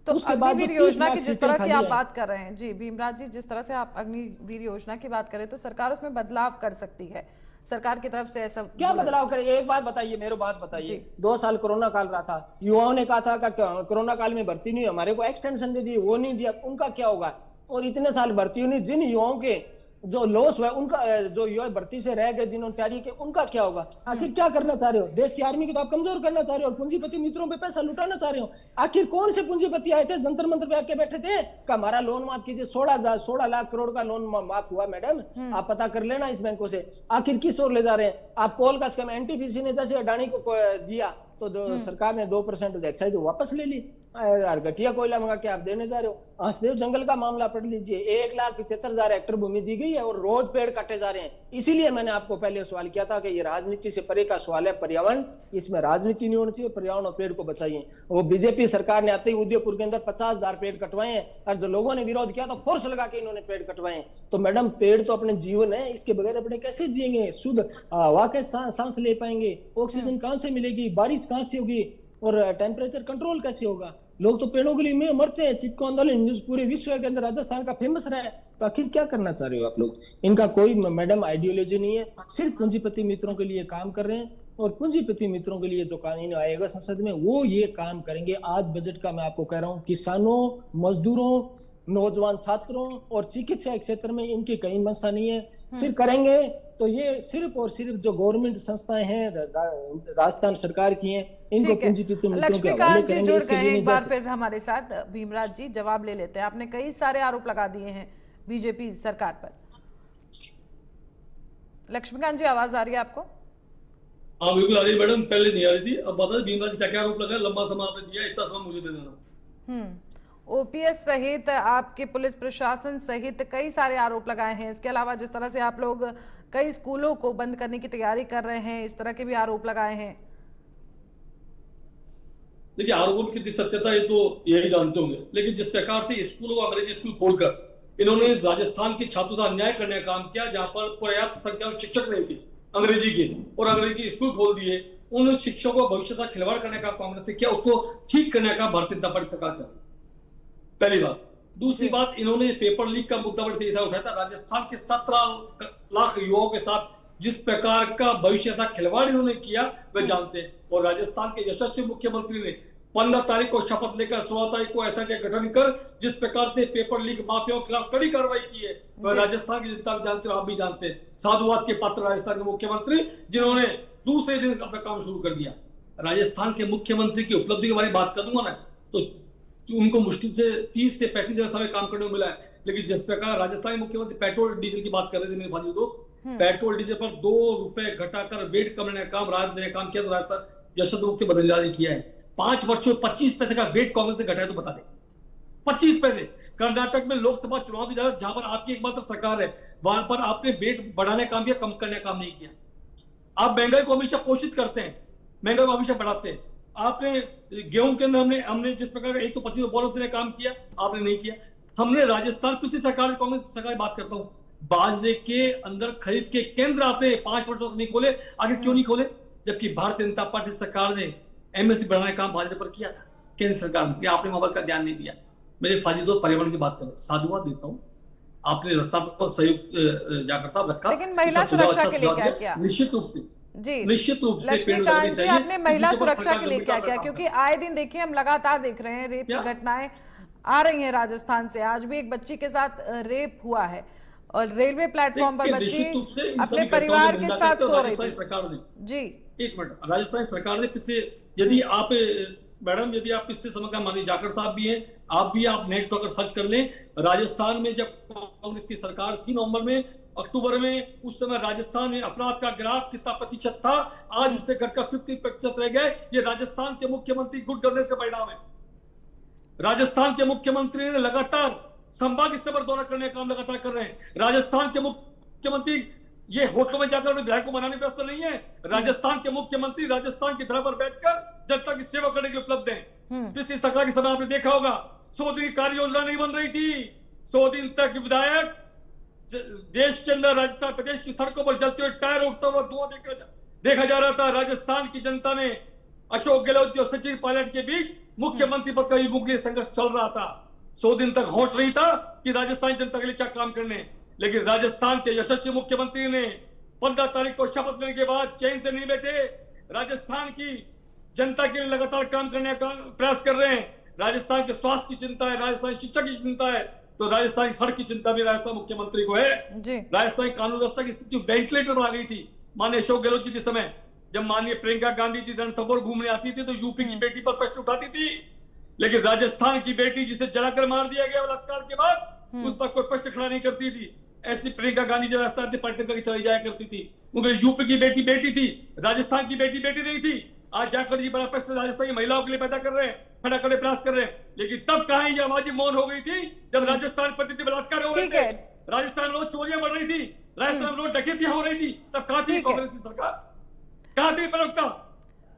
तो उसके बाद जो अग्निवीर 30 योजना लाख की जिस सीटें तरह की खाली आप है। बात कर रहे हैं जी भीमराज जी, जिस तरह से आप अग्निवीर योजना की बात करें तो सरकार उसमें बदलाव कर सकती है, सरकार की तरफ से ऐसा क्या बोला- बदलाव करे? एक बात बताइए, मेरे बात जी। बताइए। 2 साल कोरोना काल रहा था, युवाओं ने कहा था कि कोरोना काल में भर्ती नहीं हुई, हमारे को एक्सटेंशन दे दी, वो नहीं दिया, उनका क्या होगा? और इतने साल भर्ती नहीं, जिन युवाओं के जो लॉस हुआ, उनका जो युवा भर्ती से रह गए, जिन्होंने तैयारी की, उनका क्या होगा? आखिर क्या करना चाह रहे हो? देश की आर्मी को तो आप कमजोर करना चाह रहे हो और पूंजीपति मित्रों पे पैसा लुटाना चाह रहे हो। आखिर कौन से पूंजीपति आए थे जंतर मंतर पे आके बैठे थे कि हमारा लोन माफ कीजिए? 16 लाख करोड़ का लोन माफ हुआ मैडम, आप पता कर लेना इस बैंकों से। आखिर किस ओर ले जा रहे हैं आप? कोल का स्कैम एनटीपीसी ने जैसे अडानी को दिया तो सरकार ने 2% एक्साइज वापस ले ली, घटिया कोयला मंगा के आप देने जा रहे हो। हंसदेव जंगल का मामला पढ़ लीजिए, 1,75,000 हेक्टेयर भूमि दी गई है और रोज पेड़ काटे जा रहे हैं। इसीलिए मैंने आपको पहले सवाल किया था कि ये राजनीति से परे का सवाल है, पर्यावरण, इसमें राजनीति नहीं होनी चाहिए, पर्यावरण और पेड़ को बचाइए। वो बीजेपी सरकार ने आते ही उदयपुर के अंदर 50,000 पेड़ कटवाए हैं और जो लोगों ने विरोध किया तो फोर्स लगा के इन्होंने पेड़ कटवाए हैं। तो मैडम, पेड़ तो अपने जीवन है, इसके बगैर अपने कैसे जिएंगे? शुद्ध हवा के सांस ले पाएंगे? ऑक्सीजन कहां से मिलेगी? बारिश कहां से होगी? और टेम्परेचर कंट्रोल कैसे होगा? लोग तो पेड़ों के लिए मरते हैं। चिपको आंदोलन पूरे विश्व के अंदर राजस्थान का फेमस रहा है। तो आखिर क्या करना चाह रहे हो आप लोग? इनका कोई मैडम आइडियोलॉजी नहीं है, सिर्फ पूंजीपति मित्रों के लिए काम कर रहे हैं और पूंजीपति मित्रों के लिए जो कानून आएगा संसद में वो ये काम करेंगे। आज बजट का मैं आपको कह रहा हूँ, किसानों, मजदूरों, नौजवान छात्रों और चिकित्सा क्षेत्र में इनकी कहीं मंशा नहीं है। सिर्फ करेंगे तो ये सिर्फ और सिर्फ जो गवर्नमेंट संस्थाएं हैं राजस्थान सरकार की हैं, इनको ठीक है। पूंजीपति मित्रों के हवाले लक्ष्मीकांत जी करेंगे। जुड़ इसके गए लिए हैं नहीं एक जा बार सकते। फिर हमारे साथ। भीमराज जी, जवाब ले लेते हैं। आपने कई सारे आरोप लगा दिए हैं बीजेपी सरकार पर। लक्ष्मीकांत जी, आवाज आ रही है आपको? हाँ बिल्कुल आ रही है मैडम, पहले नहीं आ रही थी। अब बता भीमराज क्या क्या आरोप लगा? लंबा समय आपने दिया, इतना समय मुझे दे देना। ओपीएस सहित आपके पुलिस प्रशासन सहित कई सारे आरोप लगाए हैं। इसके अलावा जिस तरह से आप लोग कई स्कूलों को बंद करने की तैयारी कर रहे हैं, इस तरह के भी आरोप लगाए हैं। देखिए, आरोपों की कितनी सत्यता है तो यही जानते होंगे, लेकिन जिस प्रकार से स्कूलों को अंग्रेजी स्कूल खोलकर इन्होंने इस राजस्थान के छात्रों से अन्याय करने का काम किया, जहां पर पर्याप्त संख्या में शिक्षक नहीं थे अंग्रेजी के, और अंग्रेजी स्कूल खोल दिए, उन शिक्षकों को भविष्य का खिलवाड़ करने का कांग्रेस ने किया, उसको ठीक करने का भारतीय जनता पार्टी सरकार कर। पहली बात। दूसरी बात, इन्होंने पेपर लीक का मुद्दा बड़ी उठाया था। राजस्थान के 17 लाख युवाओं के साथ जिस प्रकार का भविष्य का खिलवाड़ इन्होंने किया वह जानते हैं। और राजस्थान के यशस्वी मुख्यमंत्री ने 15 तारीख को शपथ लेकर 16 तारीख को ऐसा गठन कर जिस प्रकार से पेपर लीक माफियाओं के खिलाफ कड़ी कार्रवाई की है, वह राजस्थान की जनता भी जानते हैं, आप भी जानते हैं। साधुवाद के पात्र राजस्थान के मुख्यमंत्री, जिन्होंने दूसरे दिन अपना काम शुरू कर दिया। राजस्थान के मुख्यमंत्री की उपलब्धि के बारे में बात करूंगा ना, तो उनको मुश्किल से 30 से 35 दिन समय काम करने को मिला है। लेकिन जिस प्रकार राजस्थान के मुख्यमंत्री पेट्रोल डीजल की बात कर रहे थे मेरे भाई, पेट्रोल डीजल पर 2 रुपए घटाकर वेट करने का काम राज ने काम किया, तो राजस्थान यशस्वी मुख्य बदलाव किया है। 5 वर्षों में 25 पैसे का वेट कांग्रेस ने घटाया, तो बता दें 25 पैसे। कर्नाटक में लोकसभा चुनाव की जगह जहां पर आपकी एकमात्र सरकार है, वहां पर आपने वेट बढ़ाने का काम किया, कम करने का काम नहीं किया। आप महंगाई को हमेशा पोषित करते हैं, महंगाई को हमेशा बढ़ाते हैं। आपने गेहूं के अंदर हमने जिस प्रकार का 125 बोनस देने काम किया, आपने नहीं किया। हमने राजस्थान पिछली सरकार, कांग्रेस सरकार की बात करता हूं, बाजरे के अंदर खरीद के केंद्र आपने 5 वर्षों तक नहीं खोले। आगे क्यों नहीं खोले? जबकि भारतीय जनता पार्टी सरकार ने एमएसपी बढ़ाने का काम बाजरे पर किया था, केंद्र सरकार ने, आपने वहां पर का ध्यान नहीं दिया। मेरे फाजी दोस्त पर्यावरण की बात करें, साधुवाद देता हूं, आपने रास्ता पर सहयोग जागृता रखा, लेकिन महिला सुरक्षा के लिए क्या किया? निश्चित रूप से जी, निश्चित रूप से लक्ष्मीकांत जी, आपने महिला सुरक्षा के लिए क्या किया? क्योंकि आए दिन देखिए हम लगातार देख रहे हैं रेप की घटनाएं आ रही हैं राजस्थान से। आज भी एक बच्ची के साथ रेप हुआ है और रेलवे प्लेटफॉर्म पर बच्ची अपने परिवार के साथ सो रही थी। जी, एक मिनट, राजस्थान सरकार ने पिछले, यदि आप मैडम, यदि आप पिछले समय का मानी जाकर साहब भी हैं, आप नेट पर सर्च कर लें। राजस्थान में जब कांग्रेस की सरकार थी नवंबर में, अक्टूबर में, उस समय राजस्थान में अपराध का ग्राफ कितना प्रतिशत था, आज उससे घटकर 50% रह गए। ये राजस्थान के मुख्यमंत्री गुड गवर्नेंस का परिणाम है। राजस्थान के मुख्यमंत्री ने लगातार संभाग स्तर पर दौरा करने का काम लगातार कर रहे हैं। राजस्थान के मुख्यमंत्री ये होटलों में जाकर विधायक को मनाने व्यस्त नहीं है। राजस्थान के मुख्यमंत्री राजस्थान की धरा पर बैठकर जनता की सेवा करने के उपलब्ध है। पिछली सरकार के समय आपने देखा होगा 100 दिन की कार्य योजना नहीं बन रही थी। 100 दिन तक विधायक देश के अंदर, राजस्थान प्रदेश की सड़कों पर जलते हुए टायर उठता हुआ धुआं देखा जा रहा था। राजस्थान की जनता ने अशोक गहलोत और सचिन पायलट के बीच मुख्यमंत्री पद का युगलीय संघर्ष चल रहा था। 100 दिन तक होश नहीं था कि राजस्थान जनता के लिए क्या काम करने, लेकिन राजस्थान के यशस्वी मुख्यमंत्री ने 15 तारीख को शपथ लेने के बाद चैन से नहीं बैठे। राजस्थान की जनता के लिए लगातार काम करने का प्रयास कर रहे हैं। राजस्थान के स्वास्थ्य की चिंता है, राजस्थान शिक्षा की चिंता है, तो राजस्थान की सड़क की चिंता भी राजस्थान मुख्यमंत्री को है। राजस्थान की कानून व्यवस्था की स्थिति वेंटिलेटर पर आ गई थी माननीय अशोक गहलोत जी के समय। जब माननीय प्रियंका गांधी जी रणथंभौर घूमने आती थी तो यूपी की बेटी पर प्रश्न उठाती थी, लेकिन राजस्थान की बेटी जिसे जलाकर मार दिया गया बलात्कार के बाद, उस पर कोई प्रश्न खड़ा नहीं करती थी। ऐसी प्रियंका गांधी जब राजस्थान से पर्यटन करके चली जाया करती थी, क्योंकि यूपी की बेटी बेटी थी, राजस्थान की बेटी बेटी नहीं थी। आज जाकर जी बड़ा प्रश्न राजस्थान की महिलाओं के लिए पैदा कर रहे हैं, खड़ा करने प्रयास कर रहे हैं, लेकिन तब कहां ये आवाज मौन हो गई थी जब राजस्थान पर बलात्कार हो रहे थे, राजस्थान में रोज चोरियां बढ़ रही थी, राजस्थान में रोज डकैतियां हो रही थी, तब कहां थी कांग्रेस की सरकार, कहां थी प्रवक्ता?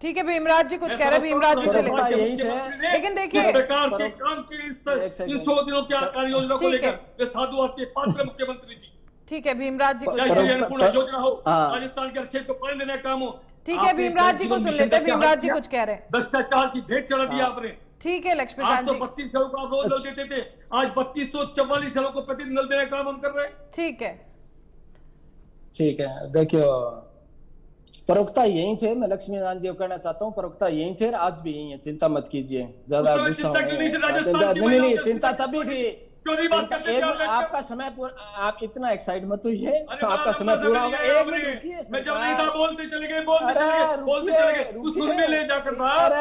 ठीक है, भीमराज जी कुछ कह रहे, भीमराज जी से यही थे। लेकिन देखिए सरकार के काम के इस 100 दिनों की कार्य योजना को लेकर वे साधुवाद के पात्र मुख्यमंत्री जी। ठीक है, भीमराज जी कुछ योजना हो, राजस्थान के क्षेत्र को पानी देने का काम हो। ठीक है, भीमराज जी को सुन लेते हैं। भीमराज जी कुछ कह रहे हैं। भ्रष्टाचार की भेंट चढ़ा दी आपने। ठीक है लक्ष्मीकांत जी, 32 घरों को आप रोज नल देते थे, आज 3244 घरों को प्रतिदिन नल देने का काम हम कर रहे हैं। ठीक है, ठीक है। देखियो, प्रवक्ता यही थे। मैं लक्ष्मीकांत जी को कहना चाहता हूँ, प्रवक्ता यही थे, आज भी यही है। चिंता मत कीजिए, ज्यादा गुस्सा नहीं, चिंता तभी थी। आपका समय पूरा, आप इतना एक्साइट मत हुई, आपका समय पूरा होगा। एक मिनट रुकिए, मैं जब नहीं था बोलते चले गए, बोलते चले गए, सुन में ले जाकर था, और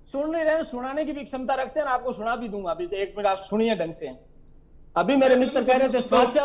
सुन नहीं रहे, सुनाने की भी क्षमता रखते हैं, आपको सुना भी दूंगा। अभी 1 मिनट आप सुनिए ढंग से। अभी मेरे मित्र कह रहे थे स्वास्थ्य,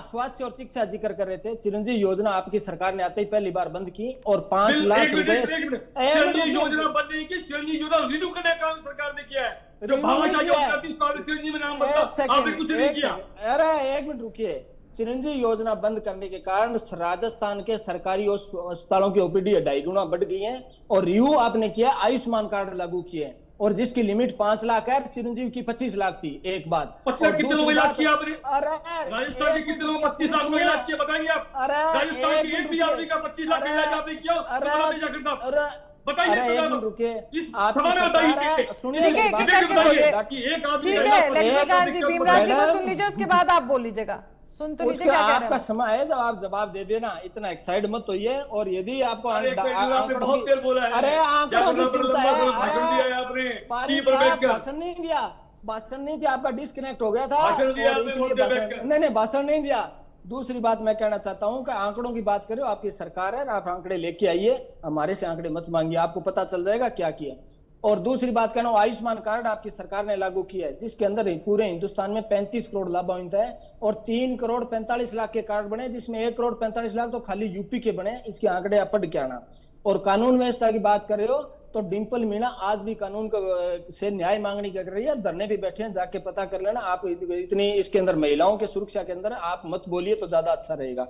स्वास्थ्य और शिक्षा जिक्र कर रहे थे। चिरंजीवी योजना आपकी सरकार ने आते ही पहली बार बंद की और 5 लाख रुपए योजना बंद नहीं की, चिरंजीवी योजना रिन्यू करने का काम सरकार ने किया है। जो भामाशाही योजना थी, चिरंजीवी में नाम बदला, आपने कुछ नहीं किया। अरे 1 मिनट रुकिए। चिरंजीवी योजना बंद करने के कारण राजस्थान के सरकारी अस्पतालों की ओपीडी 2.5 गुना बढ़ गई है, और रिव्यू आपने किया, आयुष्मान कार्ड लागू किए, और जिसकी लिमिट 5 लाख है, चिरंजीवी की 25 लाख थी। एक बात, 25 लाख कितने लोग इलाज किया आपने? राजस्थान के कितने लोग 25 लाख लोग इलाज किया बताइए आप? राजस्थान की एक भी आदमी का 25 लाख इलाज आपने किया? बताइए, रुकिए, सुनिए, लक्ष्मीकांत जी, भीमराज जी को सुन लीजिए, उसके बाद आप बोल लीजिएगा। सुन तो लीजिए, आपका समय है, जब आप जवाब दे देना, इतना एक्साइट मत होइए। और यदि आपको बहुत देर बोला है, अरे आंकड़ों की चिंता है, भाषण नहीं दिया, आपका डिस्कनेक्ट हो गया था, नहीं भाषण नहीं दिया। दूसरी बात मैं कहना चाहता हूं कि आंकड़ों की बात करो, आपकी सरकार है, आप आंकड़े लेके आइए, हमारे से आंकड़े मत मांगिए, आपको पता चल जाएगा क्या किया। और दूसरी बात कहना, आयुष्मान कार्ड आपकी सरकार ने लागू किया है, जिसके अंदर पूरे हिंदुस्तान में 35 करोड़ लाभान्वित है, और 3 करोड़ 45 लाख के कार्ड बने, जिसमें 1 करोड़ 45 लाख तो खाली यूपी के बने। इसके आंकड़े आप पढ़ के आना। और कानून व्यवस्था की बात कर रहे हो तो डिंपल मीणा आज भी कानून से न्याय मांगनी कर रही है, धरने भी बैठे हैं, जाके पता कर लेना। आप इतनी इसके अंदर महिलाओं के सुरक्षा के अंदर आप मत बोलिए तो ज्यादा अच्छा रहेगा।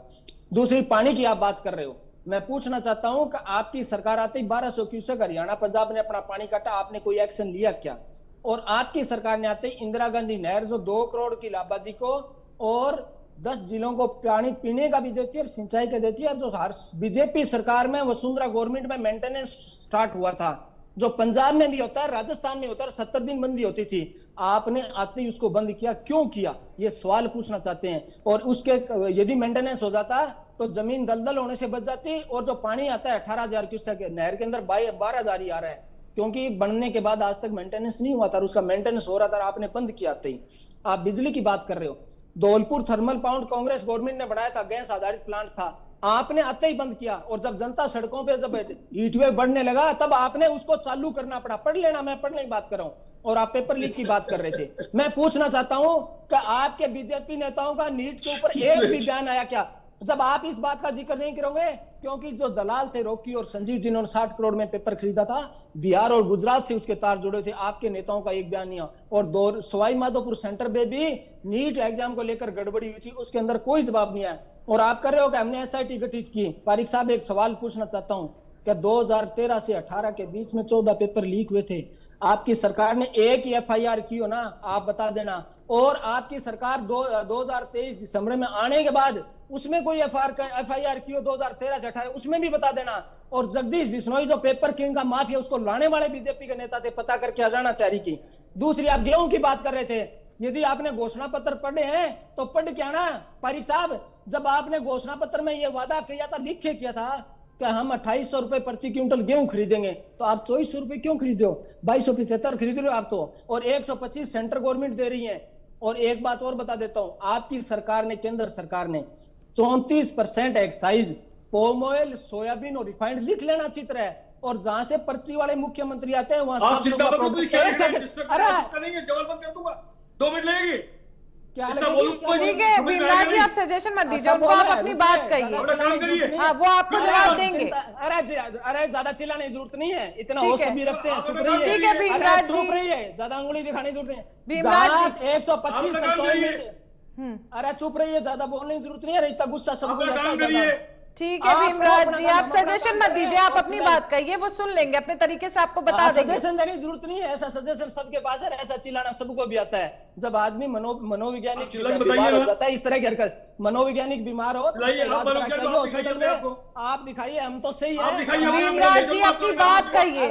दूसरी, पानी की आप बात कर रहे हो, मैं पूछना चाहता हूं कि आपकी सरकार आते ही 1200 क्यूसेक हरियाणा पंजाब ने अपना पानी काटा, आपने कोई एक्शन लिया क्या? और आपकी सरकार ने आते ही इंदिरा गांधी नहर जो 2 करोड़ की लाभार्थी को और 10 जिलों को पानी पीने का भी देती है और सिंचाई का देती है, और जो हर बीजेपी सरकार में वसुंधरा गवर्नमेंट में मेंटेनेंस स्टार्ट हुआ था, जो पंजाब में भी होता है, राजस्थान में होता है, 70 दिन बंदी होती थी, आपने आते ही उसको बंद किया, क्यों किया? ये सवाल पूछना चाहते हैं। और उसके यदि मेंटेनेंस हो जाता तो जमीन दलदल होने से बच जाती, और जो पानी आता है 18,000 क्यूसेक नहर के अंदर 12,000 ही आ रहा है, क्योंकि बनने के बाद आज तक मेंटेनेंस नहीं हुआ था, और उसका मेंटेनेंस हो रहा था, आपने बंद किया था। आप बिजली की बात कर रहे हो, Dholpur thermal pound Congress government ने बनाया था, गैस आधारित प्लांट था, आपने आते ही बंद किया। और जब जनता सड़कों पे जब हीटवेव बढ़ने लगा तब आपने उसको चालू करना पड़ा। पढ़ लेना, मैं पढ़ने की बात कर रहा हूं, और आप पेपर लीक की बात कर रहे थे। मैं पूछना चाहता हूं कि आपके बीजेपी नेताओं का नीट के ऊपर एक भी बयान आया क्या? जब आप इस बात का जिक्र नहीं करोगे, क्योंकि जो दलाल थे रॉकी और संजीव जिन्होंने 60 करोड़ में पेपर खरीदा था, बिहार और गुजरात से उसके तार जुड़े थे, आपके नेताओं का एक बयान नहीं आया। और सवाई माधोपुर सेंटर में भी नीट एग्जाम को लेकर गड़बड़ी हुई थी, उसके अंदर कोई जवाब नहीं आया। और आप कर रहे हो कि हमने एसआईटी गठित की। पारिक साहब, एक सवाल पूछना चाहता हूं, कि 2013 से 18 के बीच में 14 पेपर लीक हुए थे। आपकी सरकार ने एक ही एफआईआर की हो ना, आप बता देना। और आपकी सरकार 2023 दिसंबर में आने के बाद उसमें कोई एफआईआर की हो 2013 से 18, उसमें भी बता देना। और जगदीश बिश्नोई जो पेपर किंग का माफिया, उसको लाने वाले बीजेपी के नेता थे, पता करके आ जाना तैयारी की। दूसरी, आप गेहूं की बात कर रहे थे। यदि आपने घोषणा पत्र पढ़े हैं तो पढ़ के आना पारिक साहब। जब आपने घोषणा पत्र में यह वादा किया था, लिख के किया था कि हम 2800 रुपए प्रति क्विंटल गेहूं खरीदेंगे, तो आप 2400 रुपए क्यों खरीदे हो? 2275 खरीद रहे हो आप तो, और 125 सेंट्रल गवर्नमेंट दे रही है। और एक बात और बता देता हूं, आपकी सरकार ने, केंद्र सरकार ने 34% एक्साइज पाम ऑयल, सोयाबीन और रिफाइंड लिख लेना चित्र है। और जहां से पर्ची वाले मुख्यमंत्री आते हैं वहां सरसों का प्रोडक्ट। अरे जवाब कर दूंगा, 2 मिनट लगेगी। क्या ठीक है भीमराज जी, आप सजेशन मत दीजिए उनको, आप अपनी बात कहिए। हाँ, वो आपको जवाब देंगे। अरे ज्यादा चिल्लाने की जरूरत नहीं है, इतना ठीक होश है। भी रखते हैं। ठीक है भीमराज जी, चुप रहिए, ज्यादा उंगली दिखाने की जरूरत नहीं है। भीमराज जी। 125 अरे चुप रहिए, ज्यादा बोलने की जरूरत नहीं है। इतना गुस्सा सबको लगता है ज्यादा। ठीक है भीमराज जी, आप सजेशन मत दीजिए, आप अपनी बात कहिए, वो सुन लेंगे अपने तरीके से, आपको बता देंगे। सजेशन देने की जरूरत नहीं है, ऐसा सजेशन सबके पास है, ऐसा चिल्लाना सबको भी आता है। जब आदमी मनोवैज्ञानिक बीमार हो जाता है, इस तरह की हरकत, मनोवैज्ञानिक बीमार हो तो हॉस्पिटल में आप दिखाइए, हम तो सही है। भीमराज जी अपनी बात कहिए।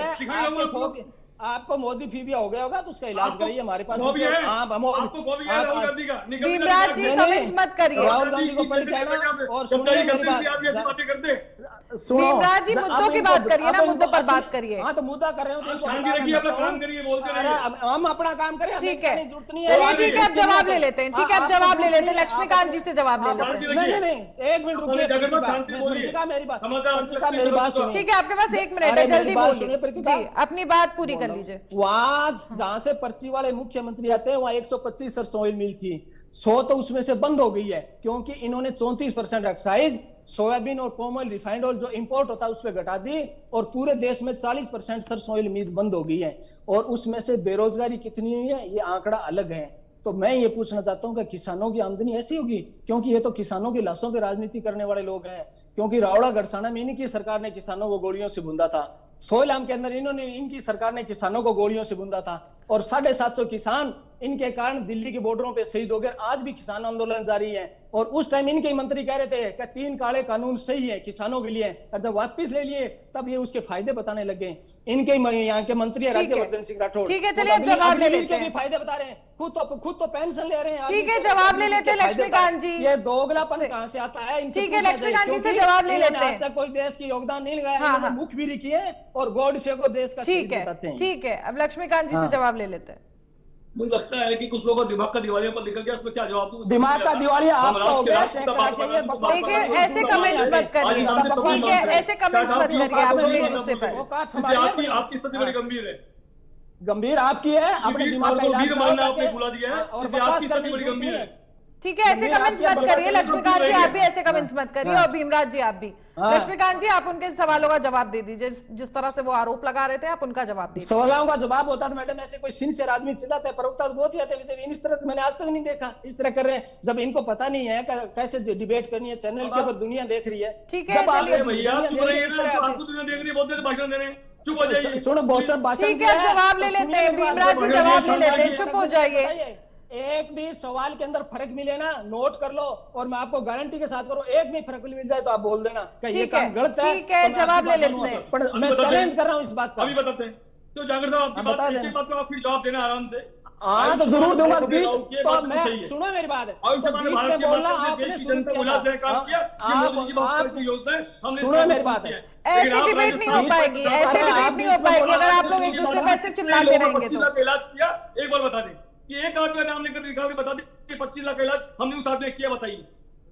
आपको मोदी फीबिया हो गया होगा तो उसका इलाज करिए, हमारे पास। भीमराज जी कमेंट्स मत करिए। राहुल गांधी को पढ़ के आना और सुनिए मेरी बात। सुनो भीमराज जी, मुद्दों की बात करिए ना, मुद्दों पर बात करिए। हाँ तो मुद्दा कर रहे हो, हम अपना काम करें, ठीक है, जरूरत नहीं चलिए ठीक है, अब जवाब ले लेते हैं। ठीक है, अब जवाब ले लेते हैं, लक्ष्मीकांत जी से जवाब ले लेते हैं। नहीं, 1 मिनट रुकिए, मेरी बात सुनिए। ठीक है, आपके पास 1 मिनट है, जल्दी बोलिए जी, अपनी बात पूरी कर लीजिए। वहां जहां से पर्ची वाले मुख्यमंत्री आते हैं वहां 125 सरसों ऑयल मिल थी, 100 तो उसमें से बंद हो गई है, क्योंकि इन्होंने 34% एक्साइज सोयाबीन और पाम ऑयल, रिफाइंड ऑयल जो इंपोर्ट होता है उस पर घटा दी, और पूरे देश में 40% सरसों ऑयल मिल बंद हो गई है। और उसमें से बेरोजगारी कितनी हुई है, ये आंकड़ा अलग है। तो मैं ये पूछना चाहता हूं कि किसानों की आमदनी ऐसी होगी? क्योंकि ये तो किसानों की लाशों पे राजनीति करने वाले लोग हैं। क्योंकि रावड़ा गढ़साना में इन्हीं की सरकार ने किसानों को गोलियों से भूंदा था, सोलम के अंदर इनकी सरकार ने किसानों को गोलियों से भूंदा था, और 750 किसान इनके कारण दिल्ली के बॉर्डरों पे शहीद हो गए। आज भी किसान आंदोलन जारी है। और उस टाइम इनके मंत्री कह रहे थे कि 3 काले कानून सही है किसानों के लिए, और जब वापस ले लिए तब ये उसके फायदे बताने लगे। इनके यहाँ के मंत्री है राज्यवर्धन सिंह राठौड़। ठीक है, चलिए अब जवाब ले लेते हैं। फायदे बता रहे हैं, खुद तो पेंशन ले रहे हैं। ठीक है, जवाब ले लेते हैं लक्ष्मीकांत जी। ये दोगलापन कहाँ से आता है? ठीक है, लक्ष्मीकांत जी से जवाब ले लेते हैं। आज तक कोई देश की योगदान नहीं लगाया, मुख भी रखी है और गॉडसे को देश का बताते हैं। ठीक है, अब लक्ष्मीकांत जी से जवाब ले लेते हैं। मुझे लगता है कि कुछ लोगों का दिमाग का दिवालिया पर निकल गया, उसमें क्या जवाब दूं? दिमाग का दिवालिया आपका हो गया। देखिए, ऐसे कमेंट्स मत करिए, ठीक है, ऐसे कमेंट्स मत करिए आप लोग एक दूसरे पर। आपकी स्थिति बड़ी गंभीर है, गंभीर आपकी है, अपने दिमाग का इलाज करो। आपने बुला दिया है और आपकी स्थिति बड़ी गंभीर है। ठीक है, ऐसे कमेंट्स मत करिए लक्ष्मीकांत जी, आप भी ऐसे कमेंट्स मत करिए, और भीमराज जी आप भी। लक्ष्मीकांत जी, आप उनके सवालों का जवाब दे दीजिए, जिस तरह से वो आरोप लगा रहे थे, आप उनका जवाब दीजिए। सवालों का जवाब होता था मैडम, ऐसे कोई सिंसियर आदमी चिल्लाता है, प्रवक्ता तो बहुत ही आते हैं, इस तरह मैंने आज तक नहीं देखा। इस तरह कर रहे हैं जब इनको पता नहीं है कैसे डिबेट करनी है, चैनल के ऊपर दुनिया देख रही है। ठीक है, भैया चुप रहिए, आपको दुनिया देख रही है, बहुत भाषण दे रहे हैं, चुप हो जाइए। सुनो, बहुत भाषण। ठीक है, जवाब ले लेते हैं, भीमराज जी जवाब ले लेते हैं, चुप हो जाइए। एक भी सवाल के अंदर फर्क मिले ना, नोट कर लो, और मैं आपको गारंटी के साथ करूं, एक भी फर्क मिल जाए तो आप बोल देना कि ये काम गलत है। ठीक है, जवाब ले लेते हैं। पर मैं चैलेंज कर रहा हूं इस बात का। अभी बताते हैं तो जागृत साहब, आपकी बात को आप फिर जवाब देना आराम से। हाँ तो जरूर दूंगा। तो मैं सुनो मेरी बात, बीच में बोलना आपने शुरू किया। सुनो मेरी बात, ऐसे डिबेट नहीं हो पाएगी, ऐसे डिबेट नहीं हो पाएगी अगर आप लोग एक दूसरे पर ऐसे चिल्लाते रहेंगे तो। इलाज किया, एक बार बता दें कि एक आदमी का नाम लेकर दिखा के बता दें कि 25 लाख का इलाज हमने उस आदमी ने किया, बताइए,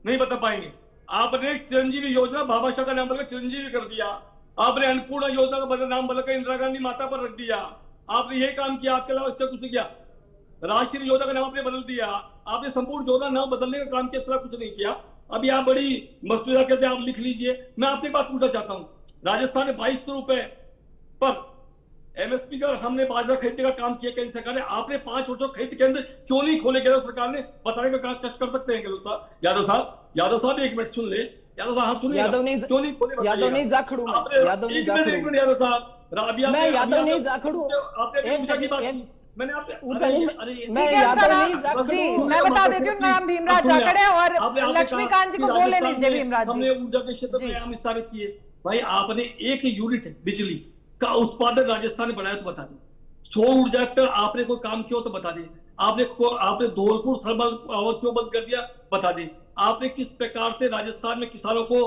नहीं बता पाएंगे। आपने चिरंजीवी योजना बाबा शाह का नाम बदलकर चिरंजीवी कर दिया, आपने अन्नपूर्णा योजना का नाम बदलकर इंदिरा गांधी माता पर रख दिया, आपने ये काम किया, आपके अलावा इसका कुछ नहीं किया। राष्ट्रीय योजना का नाम आपने बदल दिया, आपने संपूर्ण योजना नाम बदलने का काम किया, कुछ नहीं किया। अभी आप बड़ी मस्तूरा कहते हैं, आप लिख लीजिए। मैं आपसे एक बात पूछना चाहता हूँ, राजस्थान में 2200 रुपए पर एमएसपी का हमने बाजरा खरीदने का काम किया केंद्र सरकार ने, आपने 5 वर्षों खरीद के अंदर क्यों नहीं खोले? केंद्र सरकार ने बताने का कष्ट कर सकते हैं यादव साहब, एक मिनट सुन ले। यादव साहब आप सुनिए, यादव नहीं, क्यों नहीं बोले यादव नहीं जाखड़ू मैं, आपने यादव नहीं एक मिनट जाखड़ू यादव साहब, अभी मैं आपने यादव नहीं जाखड़ू। आपने एक ऊर्जा की सेकंड, बात एक की, मैंने आपने ऊर्जा नहीं, मैं ठीक है, यादव उनका नहीं नाम जाखड़ू। जी मैं बता देती हूँ, नाम भीमराज जाखड़ है और लक्ष्मीकांत जी को बोले लीजिए भीमराज जी। हमने ऊर्जा के क्षेत्र में आयाम स्थापित किए। भाई आपने एक यूनिट बिजली का उत्पादन राजस्थान में बढ़ाया तो बता दें, सौर ऊर्जा पर आपने कोई काम किया तो बता दें, आपने धौलपुर थर्मल पावर क्यों बंद कर दिया बता दें, आपने किस प्रकार से राजस्थान में किसानों को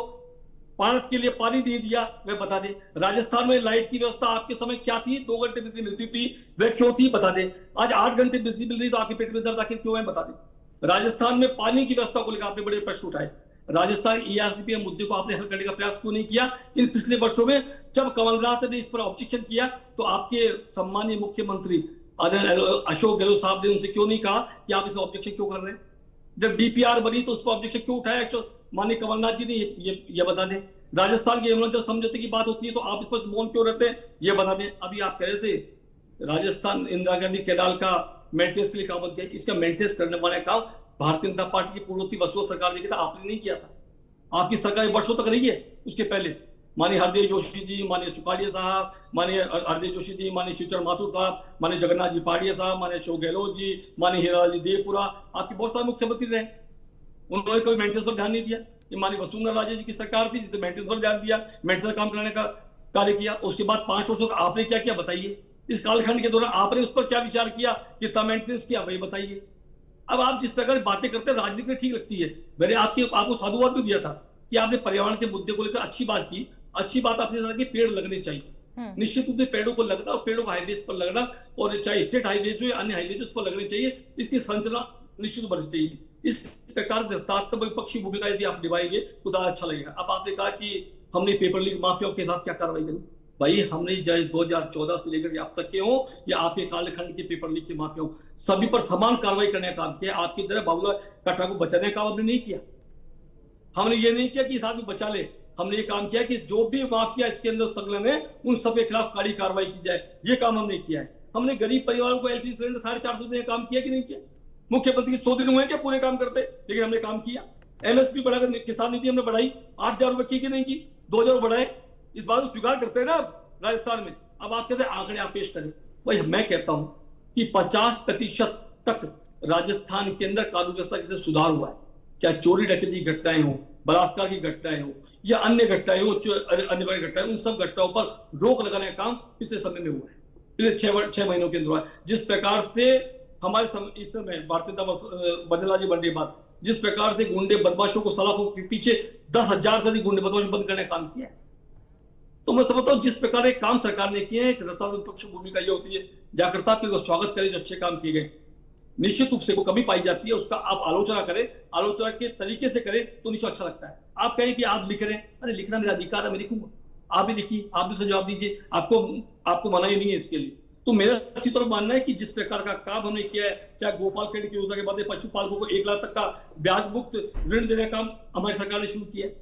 पारत के लिए पानी नहीं दिया वह बता दें, राजस्थान में लाइट की व्यवस्था आपके समय क्या थी, 2 घंटे बिजली मिलती थी वह क्यों थी बता दें, आज 8 घंटे बिजली मिल रही तो आपके पेट में दर्द आखिर क्यों है बता दें। राजस्थान में पानी की व्यवस्था को लेकर आपने बड़े प्रश्न उठाए, राजस्थान ईआरसीपी मुद्दे को आपने हल करने का प्रयास क्यों नहीं किया इन पिछले वर्षों में। जब कमलनाथ ने इस पर ऑब्जेक्शन किया तो आपके सम्मानीय मुख्यमंत्री अशोक गहलोत साहब ने उनसे क्यों नहीं कहा कि आप इसमें ऑब्जेक्शन क्यों कर रहे हैं। जब डीपीआर बनी तो उस पर ऑब्जेक्शन क्यों उठाया माननीय कमलनाथ जी ने, ये बता दें। राजस्थान के यमुनाचल समझौते की बात होती है तो आप इस पर मौन क्यों रहते हैं ये बता दें। अभी आप कह रहे थे राजस्थान इंदिरा गांधी कैनाल का मेंटेनेंस के लिए काम किया, इसका मेंटेनेंस करने वाला काम भारतीय जनता पार्टी की पूर्ववर्ती वसुआ सरकार ने किया था, आपने नहीं किया था। आपकी सरकार वर्षों तक रही है, उसके पहले माननीय हरदेव जोशी जी, माननीय सुकाड़िया साहब, माननीय हरदेव जोशी जी, माननीय शिवचरण माथुर साहब, माननीय जगन्नाथ जी पाड़िया साहब, माननीय अशोक गहलोत जी, माननीय हीरालाल जी देवपुरा, आपके बहुत सारे मुख्यमंत्री रहे, उन्होंने कभी मेंटेनेंस पर ध्यान नहीं दिया। ये माननीय वसुंधरा राजे जी की सरकार थी जिसने मेंटेनेंस पर ध्यान दिया, मेंटेनेंस काम कराने का कार्य किया। उसके बाद 5 वर्षों का आपने क्या किया बताइए, इस कालखंड के दौरान आपने उस पर क्या विचार किया, कितना मेंटेनेंस किया वही बताइए। अब आप जिस प्रकार बातें करते हैं राजनीति में ठीक लगती है, मैंने आपको साधुवाद भी दिया था कि आपने पर्यावरण के मुद्दे को लेकर अच्छी बात की। अच्छी बात आपसे ज्यादा कि पेड़ लगने चाहिए, निश्चित रूप से पेड़ों को लगना और पेड़ों को हाईवेज पर लगना, और चाहे स्टेट हाईवेज हो या अन्य हाईवेज उस पर लगने चाहिए, इसकी संरचना निश्चित रूप से चाहिए। इस प्रकार विपक्षी भूमिका यदि आप निभाएंगे तो ज्यादा अच्छा लगेगा। अब आपने कहा कि हमने पेपर लीक माफियाओं के खिलाफ क्या कार्रवाई करी, भाई हमने चाहे 2014 से लेकर अब तक के हो या आपके कालखंड के पेपर लीक के माफियाओं, सभी पर समान कार्रवाई करने का काम किया। आपकी तरह बाबूलाल कटारा को बचाने का हमने नहीं किया, हमने ये नहीं किया कि इस आदमी बचा ले, हमने ये काम किया कि जो भी माफिया इसके अंदर संलग्न है उन सब के खिलाफ कड़ी कार्रवाई की जाए, ये काम हमने किया है। हमने गरीब परिवारों को एलपीजी सिलेंडर 450 देने का काम किया कि नहीं किया। मुख्यमंत्री के 100 दिन हुए क्या पूरे काम करते, लेकिन हमने काम किया। एमएसपी बढ़ाकर किसान नीति हमने बढ़ाई, 8,000 रुपए की कि नहीं की, 2,000 बढ़ाए, इस बात को स्वीकार करते हैं ना राजस्थान में। अब आप कहते हैं आंकड़े आप पेश करें, भाई मैं कहता हूं कि 50% तक राजस्थान के अंदर कानून व्यवस्था से सुधार हुआ है, चाहे चोरी डकैती की घटनाएं हो, बलात्कार की घटनाएं हो या अन्य घटनाएं हो, अन्य बड़ी घटनाएं, उन सब घटनाओं पर रोक लगाने का काम पिछले समय में हुआ है, पिछले 6 महीनों के अंदर। जिस प्रकार से हमारे इस समय भारतीय जनता बदलाजी बन रही बात, जिस प्रकार से गुंडे बदमाशों को सलाखों के पीछे 10,000 से अधिक गुंडे बदमाशों बंद करने का काम किया है, तो मैं समझता हूं जिस प्रकार एक काम सरकार ने किए हैं, विपक्ष भूमिका ये होती है जागरूकता पे स्वागत करें, जो अच्छे काम किए गए निश्चित रूप से वो कमी पाई जाती है, उसका आप आलोचना करें, आलोचना के तरीके से करें तो निश्चित अच्छा लगता है। आप कहें कि आप लिख रहे हैं, अरे लिखना मेरा अधिकार है, मैं लिखूंगा, आप भी लिखिए, आप भी जवाब दीजिए, आपको मनाही नहीं है इसके लिए। तो मेरा इसी तरह मानना है कि जिस प्रकार का काम हमने किया है, चाहे गोपाल क्रेडिट योजना के बाद पशुपालकों को 1 लाख तक का ब्याज मुक्त ऋण देने का काम हमारी सरकार ने शुरू किया है,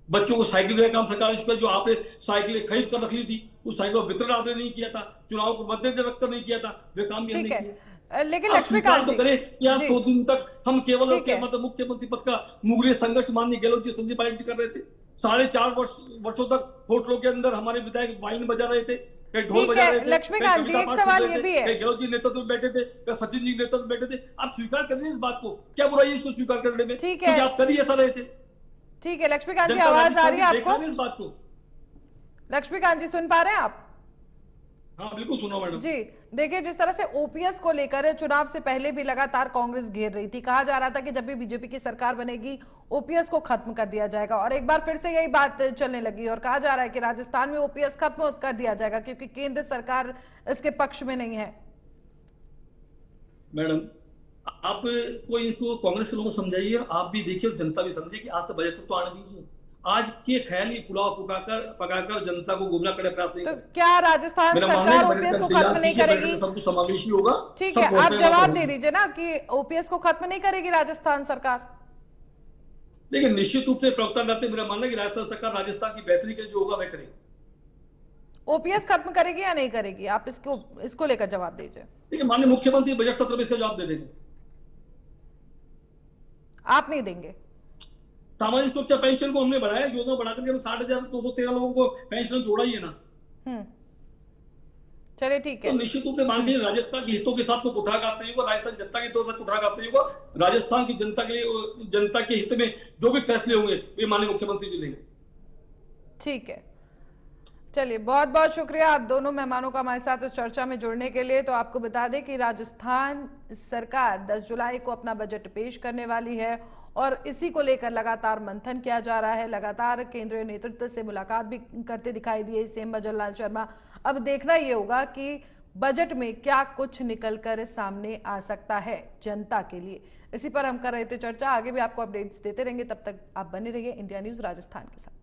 बच्चों को साइकिल देने का काम सरकार ने शुरू किया। जो आपने साइकिलें खरीद कर रख ली थी, उस साइकिल का वितरण आपने नहीं किया था, चुनाव को मद्देनजर रखकर नहीं किया था, वे काम भी हमने किया। लेकिन लक्ष्मीकांत तो करें कि आज 100 दिन तक हम केवल मतलब मुख्यमंत्री पद का मुगले संघर्ष माननीय गहलोत जी, संजय पायलट जी कर रहे थे, 4.5 वर्षों तक होटलों के अंदर हमारे विधायक वाइन बजा रहे थे, ढोल बजा रहे थे। लक्ष्मीकांत जी एक सवाल ये भी है, गहलोत जी नेतृत्व में बैठे थे, सचिन जी नेतृत्व में बैठे थे, आप स्वीकार करें इस बात को, क्या बुराई है इसको स्वीकार करने में, क्योंकि आप कभी ऐसा रहे थे। ठीक है लक्ष्मीकांत जी, आवाज आ रही है आपको इस बात को? लक्ष्मीकांत जी सुन पा रहे हैं आप? हाँ बिल्कुल सुनो मैडम जी। देखिए जिस तरह से ओपीएस को लेकर चुनाव से पहले भी लगातार कांग्रेस घेर रही थी, कहा जा रहा था कि जब भी बीजेपी की सरकार बनेगी ओपीएस को खत्म कर दिया जाएगा, और एक बार फिर से यही बात चलने लगी और कहा जा रहा है कि राजस्थान में ओपीएस खत्म कर दिया जाएगा क्योंकि केंद्र सरकार इसके पक्ष में नहीं है। मैडम आप कोई इसको कांग्रेस के लोगों को समझाइए, आप भी देखिए और जनता भी समझे कि आज तक बजट तो आने दीजिए। आज के ख्याली पुलाव पकाकर जनता को गुमराह करने प्रयास नहीं। तो क्या राजस्थान सरकार ओपीएस को खत्म नहीं करेगी? सब कुछ समावेशी होगा। ठीक है, आप जवाब दे दीजिए ना कि ओपीएस को खत्म नहीं करेगी राजस्थान सरकार। देखिए निश्चित रूप से प्रवक्ता करते मेरा मानना है कि राजस्थान सरकार राजस्थान की बेहतरी के जो होगा वह करेगी। ओपीएस खत्म करेगी या नहीं करेगी, आप इसको लेकर जवाब दीजिए। देखिए माननीय मुख्यमंत्री बजट सत्र में इसका जवाब दे देंगे। आप नहीं देंगे? सामाजिक सुरक्षा पेंशन को हमने बढ़ाया, योजना बढ़ा करके हम 60,213 लोगों को पेंशन जोड़ा ही है ना। चलिए ठीक है। तो निश्चित रूप से मान लीजिए राजस्थान के हितों के साथ को कुठाराघात नहीं होगा, राजस्थान जनता के हितों के साथ कुठाराघात नहीं होगा। राजस्थान की जनता के लिए, जनता के हित में जो भी फैसले होंगे वे माननीय मुख्यमंत्री जी लेंगे। ठीक है, चलिए बहुत बहुत शुक्रिया आप दोनों मेहमानों का हमारे साथ इस चर्चा में जुड़ने के लिए। तो आपको बता दें कि राजस्थान सरकार 10 जुलाई को अपना बजट पेश करने वाली है और इसी को लेकर लगातार मंथन किया जा रहा है। लगातार केंद्रीय नेतृत्व से मुलाकात भी करते दिखाई दिए सीएम भजनलाल शर्मा। अब देखना ये होगा कि बजट में क्या कुछ निकलकर सामने आ सकता है जनता के लिए। इसी पर हम कर रहे थे चर्चा, आगे भी आपको अपडेट्स देते रहेंगे। तब तक आप बने रहिए इंडिया न्यूज राजस्थान के साथ।